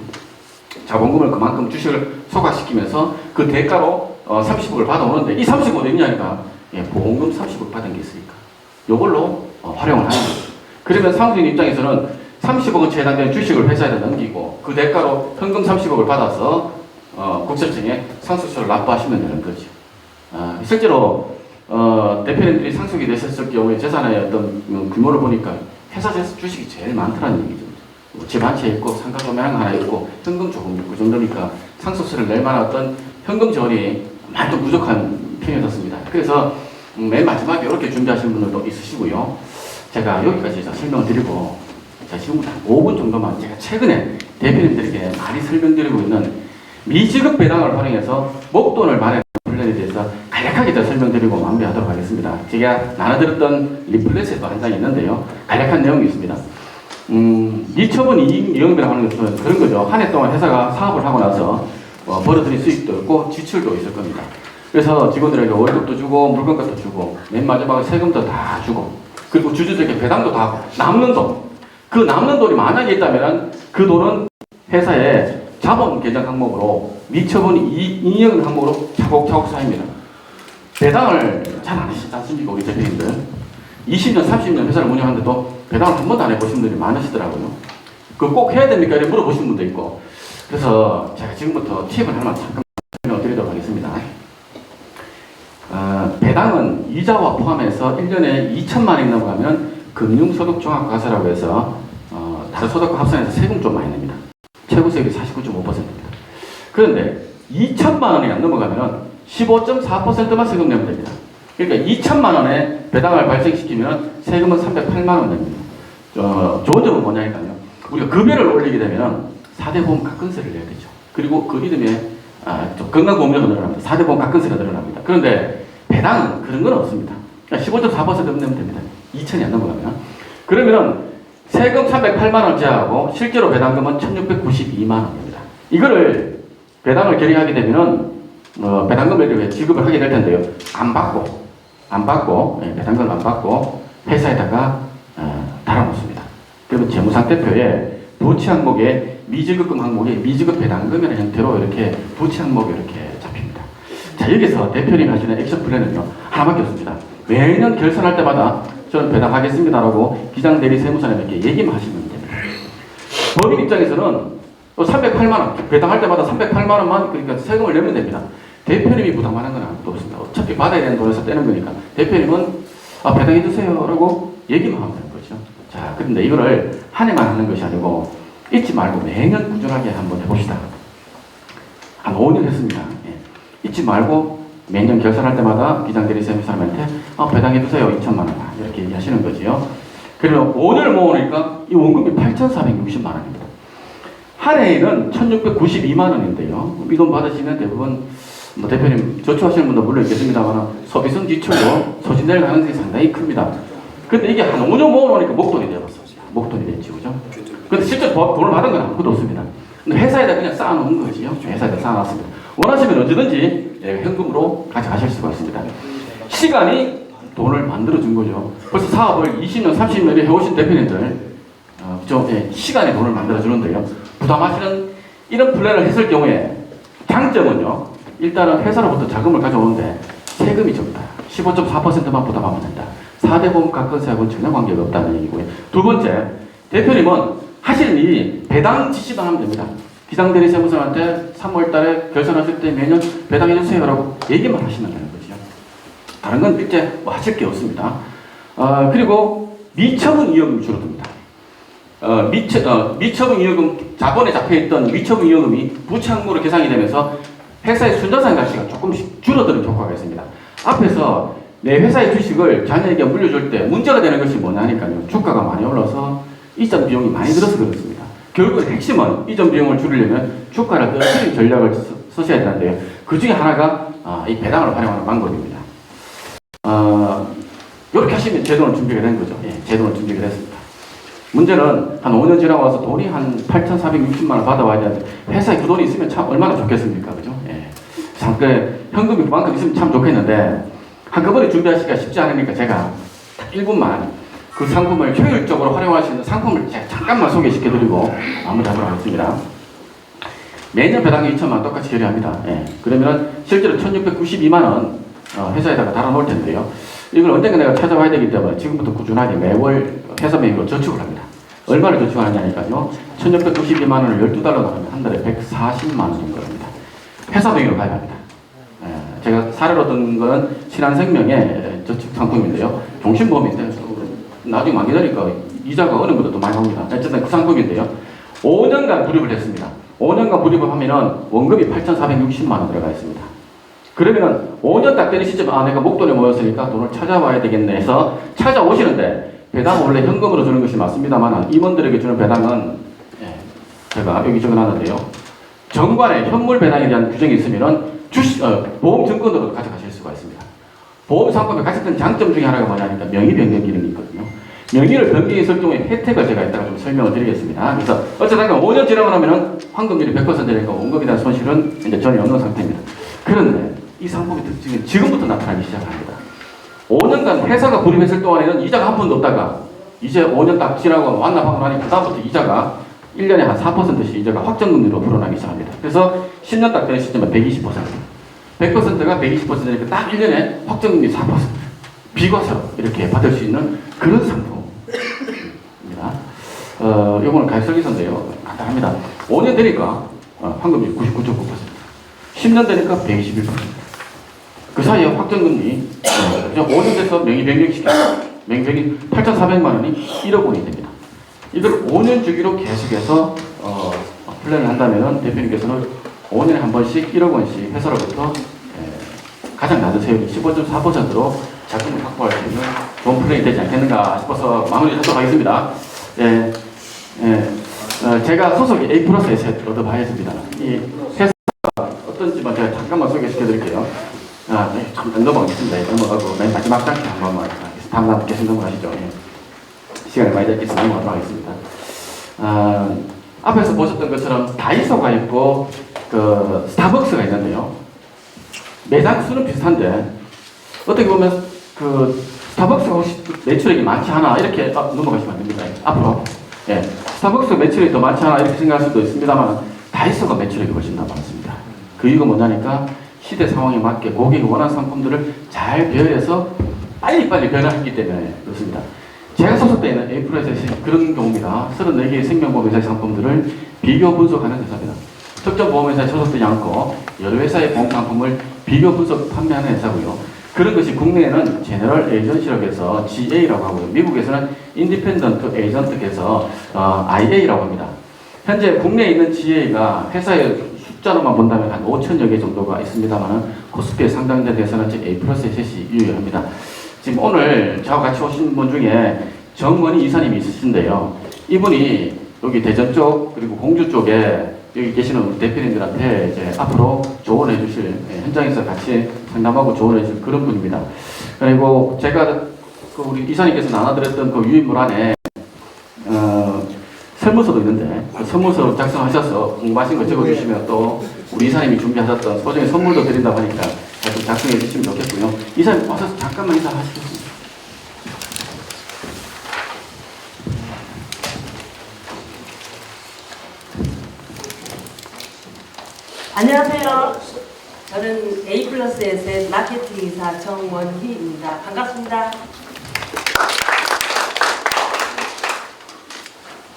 자본금을 그만큼 주식을 소각시키면서 그 대가로 30억을 받아오는데, 이 30억은 어딨냐니까 보험금 30억 받은 게 있으니까 요걸로 활용을 하는 거죠. 그러면 상수인 입장에서는 30억원치에 해당되는 주식을 회사에다 넘기고 그 대가로 현금 30억을 받아서 국세청에 상속세를 납부하시면 되는 거죠. 실제로 대표님들이 상속이 되셨을 경우에 재산의 어떤 규모를 보니까 회사 주식이 제일 많더라는 얘기죠. 집 한 채 있고 상가 조매랑 하나 있고 현금 조금 있고 정도니까 상속세를 낼 만한 어떤 현금 지원이 많이 좀 부족한 편이었습니다. 그래서 맨 마지막에 이렇게 준비하시는 분들도 있으시고요. 제가 여기까지 설명을 드리고, 지금부터 한 5분 정도만 제가 최근에 대표님들에게 많이 설명드리고 있는 미지급 배당을 활용해서 목돈을 마련하는 플랜에 대해서 간략하게 설명드리고 마무리하도록 하겠습니다. 제가 나눠드렸던 리플렛에도 한 장이 있는데요. 간략한 내용이 있습니다. 미처분 이익 이용이라고 하는 것은 그런 거죠. 한 해 동안 회사가 사업을 하고 나서 벌어들인 수익도 있고 지출도 있을 겁니다. 그래서 직원들에게 월급도 주고 물건값도 주고 맨 마지막에 세금도 다 주고, 그리고 주주들에게 배당도 다 하고 남는 돈, 그 남는 돈이 만약에 있다면 그 돈은 회사의 자본 계정 항목으로 미처분 이익 항목으로 차곡차곡 쌓입니다. 배당을 잘 안 하시지 않습니까, 우리 대표님들? 20년, 30년 회사를 운영하는데도 배당을 한 번도 안 해보신 분들이 많으시더라고요. 그거 꼭 해야 됩니까? 이렇게 물어보신 분도 있고. 그래서 제가 지금부터 팁을 하나 잠깐 설명을 드리도록 하겠습니다. 배당은 이자와 포함해서 1년에 2천만 원이 넘어가면 금융소득종합과세라고 해서 다른 소득과 합산해서 세금 좀 많이 냅니다. 최고세율이 49.5%입니다. 그런데 2천만 원이 안 넘어가면 15.4%만 세금 내면 됩니다. 그러니까 2천만 원에 배당을 발생시키면 세금은 308만 원 냅니다. 좋은 점은 뭐냐니까요. 우리가 급여를 올리게 되면 4대 보험 가끔세를 내야 되죠. 그리고 그 이름에 건강보험료가 늘어납니다. 4대 보험 가끔세가 늘어납니다. 그런데 배당은 그런 건 없습니다. 15.4% 내면 됩니다. 2천이 안 넘어가면. 그러면 세금 308만 원 제하고 실제로 배당금은 1692만 원입니다. 이거를 배당을 결의하게 되면은 배당금을 지급을 하게 될 텐데요. 안 받고 배당금을 안 받고 회사에다가 달아놓습니다. 그러면 재무상태표에 부치 항목에 미지급금 항목에 미지급 배당금이라는 형태로 이렇게 부치 항목이 이렇게 잡힙니다. 자, 여기서 대표님이 하시는 액션 플랜은요, 하나밖에 없습니다. 매년 결산할 때마다 저는 배당하겠습니다라고 기장대리 세무사님에게 얘기만 하시면 됩니다. 법인 입장에서는 308만 원, 배당할 때마다 308만 원만 그러니까 세금을 내면 됩니다. 대표님이 부담하는 건 아무것도 없습니다. 어차피 받아야 되는 돈에서 떼는 거니까 대표님은 배당해 주세요라고 얘기만 하면 되는 거죠. 자, 그런데 이거를 한 해만 하는 것이 아니고 잊지 말고 매년 꾸준하게 한번 해봅시다. 한 5년 했습니다. 잊지 말고 매년 결산할 때마다 기장대리 세무사님한테 배당해 주세요. 2천만 원 이렇게 얘기하시는 거지요. 그리고 5년을 모으니까 이 원금이 8,460만 원입니다. 한 해에는 1,692만 원인데요. 이 돈 받으시면 대부분 대표님 저축하시는 분도 물론 있겠습니다만 소비성 지출도 소진될 가능성이 상당히 큽니다. 근데 이게 한 5년 모아놓으니까 목돈이 되어버렸어요. 목돈이 됐지, 그죠? 근데 실제 돈을 받은 건 아무것도 없습니다. 근데 회사에다 그냥 쌓아놓은 거지요. 회사에다 쌓아놨습니다. 원하시면 언제든지 현금으로 가져가실 수가 있습니다. 시간이 돈을 만들어준 거죠. 벌써 사업을 20년, 30년을 해오신 대표님들 시간의 돈을 만들어주는데요. 부담하시는 이런 플랜을 했을 경우에 장점은요. 일단은 회사로부터 자금을 가져오는데 세금이 적다. 15.4%만 부담하면 된다. 4대 보험 가건세하고는 전혀 관계가 없다는 얘기고요. 두 번째, 대표님은 하시는 일이 배당 지시만 하면 됩니다. 기상대리세무서한테 3월 달에 결산하실 때 매년 배당해주세요라고 얘기만 하시면 되는 거죠. 다른 건 일제 뭐 하실 게 없습니다. 그리고 미처분 이용금이 줄어듭니다. 미처분 이용금, 자본에 잡혀있던 미처분 이용금이 부채항목으로 계산이 되면서 회사의 순자산 가치가 조금씩 줄어드는 효과가 있습니다. 앞에서 내 회사의 주식을 자녀에게 물려줄 때 문제가 되는 것이 뭐냐니까요. 주가가 많이 올라서 이전 비용이 많이 들어서 그렇습니다. 결국 핵심은 이전 비용을 줄이려면 주가를 떨어뜨리는 전략을 쓰셔야 되는데요. 그 중에 하나가 이 배당을 활용하는 방법입니다. 이렇게 하시면 제도는 준비가 된 거죠. 예, 제도는 준비가 됐습니다. 문제는 한 5년 지나고 와서 돈이 한 8,460만 원 받아와야 되는데 회사에 그 돈이 있으면 참 얼마나 좋겠습니까? 그죠? 예. 잠깐 현금이 그만큼 있으면 참 좋겠는데 한꺼번에 준비하시기가 쉽지 않으니까 제가 1분만 그 상품을 효율적으로 활용할 수 있는 상품을 제가 잠깐만 소개시켜드리고 마무리하도록 하겠습니다. 매년 배당이 2천만 원 똑같이 처리합니다. 예. 그러면 실제로 1,692만 원 회사에다가 달아놓을 텐데요. 이걸 언젠가 내가 찾아와야 되기 때문에 지금부터 꾸준하게 매월 회사 명의로 저축을 합니다. 얼마를 저축하느냐니까요. 1,692만 원을 12달러 나누면 한 달에 140만 원 정도 합니다. 회사 명의로 가입합니다. 제가 사례로 든 건 신한생명의 저축 상품인데요. 종신보험인데 나중에 만기되니까 이자가 어느 것보다 더 많이 나옵니다. 어쨌든 그 상품인데요. 5년간 불입을 했습니다. 5년간 불입을 하면은 원금이 8,460만 원 들어가 있습니다. 그러면은 5년 딱 되는 시점, 내가 목돈에 모였으니까 돈을 찾아와야 되겠네 해서 찾아오시는데 배당은 원래 현금으로 주는 것이 맞습니다만 임원들에게 주는 배당은 제가 여기 적어놨는데요. 정관에 현물 배당에 대한 규정이 있으면은 보험 증권으로 가져가실 수가 있습니다. 보험 상품의 가장 큰 장점 중에 하나가 뭐냐니까 명의 변경 기능이 있거든요. 명의를 변경했을 경우에 혜택을 제가 이따가 좀 설명을 드리겠습니다. 그래서 어쨌든 5년 지나고 나면은 환급률이 100%니까 원금에 대한 손실은 이제 전혀 없는 상태입니다. 그런데 이 상품의 특징은 지금부터 나타나기 시작합니다. 5년간 회사가 불입했을 동안에는 이자가 한 푼도 없다가 이제 5년 딱 지나고 완납하고 나니 그다음부터 이자가 1년에 한 4%씩 이자가 확정금리로 불어나기 시작합니다. 그래서 10년 딱 되는 시점에 120%. 100%가 120%니까 딱 1년에 확정금리 4%. 비과세로 이렇게 받을 수 있는 그런 상품입니다. 요거는 가입설계서인데요. 간단합니다. 5년 되니까 환급률 99.9%. 10년 되니까 121%. 그 사이에 확정금리 5년 돼서 명의 변경시켜서 명의 변경 8,400만 원이 1억 원이 됩니다. 이걸 5년 주기로 계속해서 플랜을 한다면 대표님께서는 5년에 한 번씩 1억 원씩 회사로부터 가장 낮은 세율이 15.4%로 자금을 확보할 수 있는 좋은 플랜이 되지 않겠는가 싶어서 마무리하도록 하겠습니다. 제가 소속이 A 플러스 에셋 로드바이어입니다. 이 회사가 어떤지만 제가 잠깐만 소개시켜 드릴게요. 좀 넘어가겠습니다. 넘어가고 맨 마지막 단계 한 번만 다음 단계 계속 넘어가시죠. 시간이 많이 됐기 때문에 넘어가도록 하겠습니다. 앞에서 보셨던 것처럼 다이소가 있고 그 스타벅스가 있는데요. 매장 수는 비슷한데 어떻게 보면 그 스타벅스가 혹시 매출액이 많지 않아 이렇게 넘어가시면 안 됩니다. 앞으로 스타벅스 매출액이 더 많지 않아 이렇게 생각할 수도 있습니다만 다이소가 매출액이 훨씬 더 많습니다. 그 이유가 뭐냐니까 시대 상황에 맞게 고객이 원하는 상품들을 잘 배열해서 빨리빨리 변화했기 때문에 그렇습니다. 제가 소속되어 있는 에이프로에셋이 그런 경우입니다. 34개의 생명보험회사의 상품들을 비교 분석하는 회사입니다. 특정 보험회사에 소속되지 않고 여러 회사의 보험 상품을 비교 분석 판매하는 회사고요. 그런 것이 국내에는 제너럴 에이전시라고 해서 GA라고 하고요. 미국에서는 인디펜던트 에이전트에서 IA라고 합니다. 현재 국내에 있는 GA가 회사의 숫자로만 본다면 한 5천여 개 정도가 있습니다만 코스피에 상장된 회사는 즉 A 플러스 셋이 유일합니다. 지금 오늘 저와 같이 오신 분 중에 정원희 이사님이 있으신데요. 이분이 여기 대전 쪽 그리고 공주 쪽에 여기 계시는 우리 대표님들한테 이제 앞으로 조언해 주실 현장에서 같이 상담하고 조언해 주실 그런 분입니다. 그리고 제가 그 우리 이사님께서 나눠드렸던 그 유인물 안에 설문서도 있는데 그 설문서 작성하셔서 궁금하신 거 적어주시면 또 우리 이사님이 준비하셨던 소정의 선물도 드린다고 하니까 좀 작성해 주시면 좋겠고요. 이사님 와서 잠깐만 인사하시겠습니다. 안녕하세요. 저는 A+S의 마케팅이사 정원희입니다. 반갑습니다.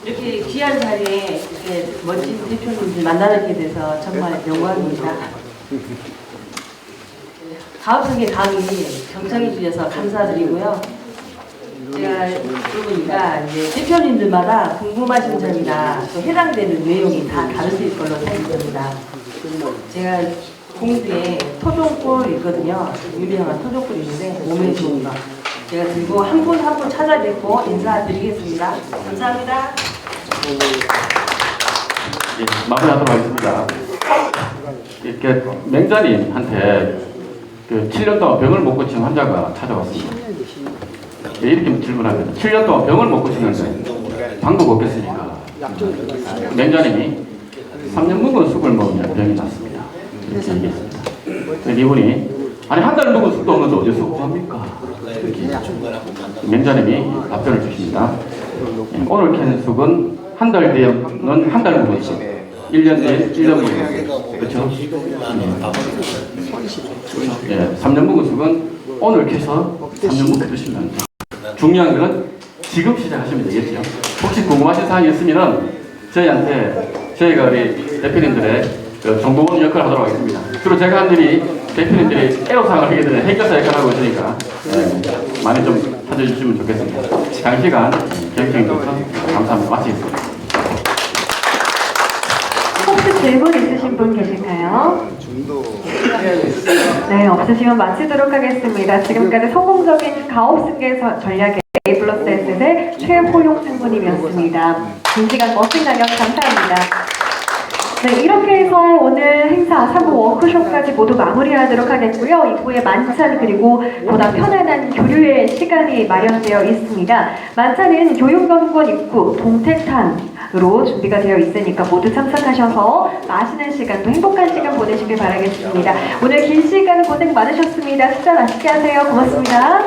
이렇게 귀한 자리에 이렇게 멋진 대표님들 만나뵙게 돼서 정말 영광입니다. 가업성의 강의 경청해 주셔서 감사드리고요. 제가 들어보니까 이제 대표님들마다 궁금하신 점이나 또 해당되는 내용이 다 다르실 걸로 생각됩니다. 제가 공주에 토종꿀 있거든요. 유명한 토종꿀 있는데 몸에 좋은 거. 제가 들고 한 분 한 분 찾아뵙고 인사드리겠습니다. 감사합니다. 예, 마무리하도록 하겠습니다. 이렇게 맹자님한테 그 7년 동안 병을 못 고친 환자가 찾아왔습니다. 예, 이렇게 질문합니다. 7년 동안 병을 못 고치는데 방법 없겠습니까? 맹자님이 3년 묵은 쑥을 먹으면 병이 낫습니다. 이렇게 얘기했습니다. 이분이 아니 한 달 묵은 쑥도 없는데 어디서 구합니까? 맹자님이 답변을 주십니다. 오늘 캐는 쑥은 한 달 뒤에는 한 달 묵은 쑥, 1년 뒤에 1년 묵은 쑥, 그렇죠? 예, 3년 묵은 쑥은 오늘 캐서 3년 묵은 드시면 중요한 것은 지금 시작하시면 되겠죠. 혹시 궁금하신 사항이 있으면 저희가 우리 대표님들의 그 정보원 역할을 하도록 하겠습니다. 주로 제가 한 일이 대표님들이 애로사항을 하게 되는 해결사 역할을 하고 있으니까 많이 좀 찾아주시면 좋겠습니다. 장시간 경청해주셔서 감사합니다. 마치겠습니다. 혹시 질문 있으신 분 계실까요? 네, 없으시면 마치도록 하겠습니다. 지금까지 성공적인 가업승계 전략의 A+S의 최호용 상무님이었습니다. 긴 시간 멋진 강연 감사합니다. 네, 이렇게 해서 오늘 행사 3부 워크숍까지 모두 마무리하도록 하겠고요. 이후에 만찬 그리고 보다 편안한 교류의 시간이 마련되어 있습니다. 만찬은 교육연구원 입구 동택탕으로 준비가 되어 있으니까 모두 참석하셔서 맛있는 시간 또 행복한 시간 보내시길 바라겠습니다. 오늘 긴 시간 고생 많으셨습니다. 식사 맛있게 하세요. 고맙습니다.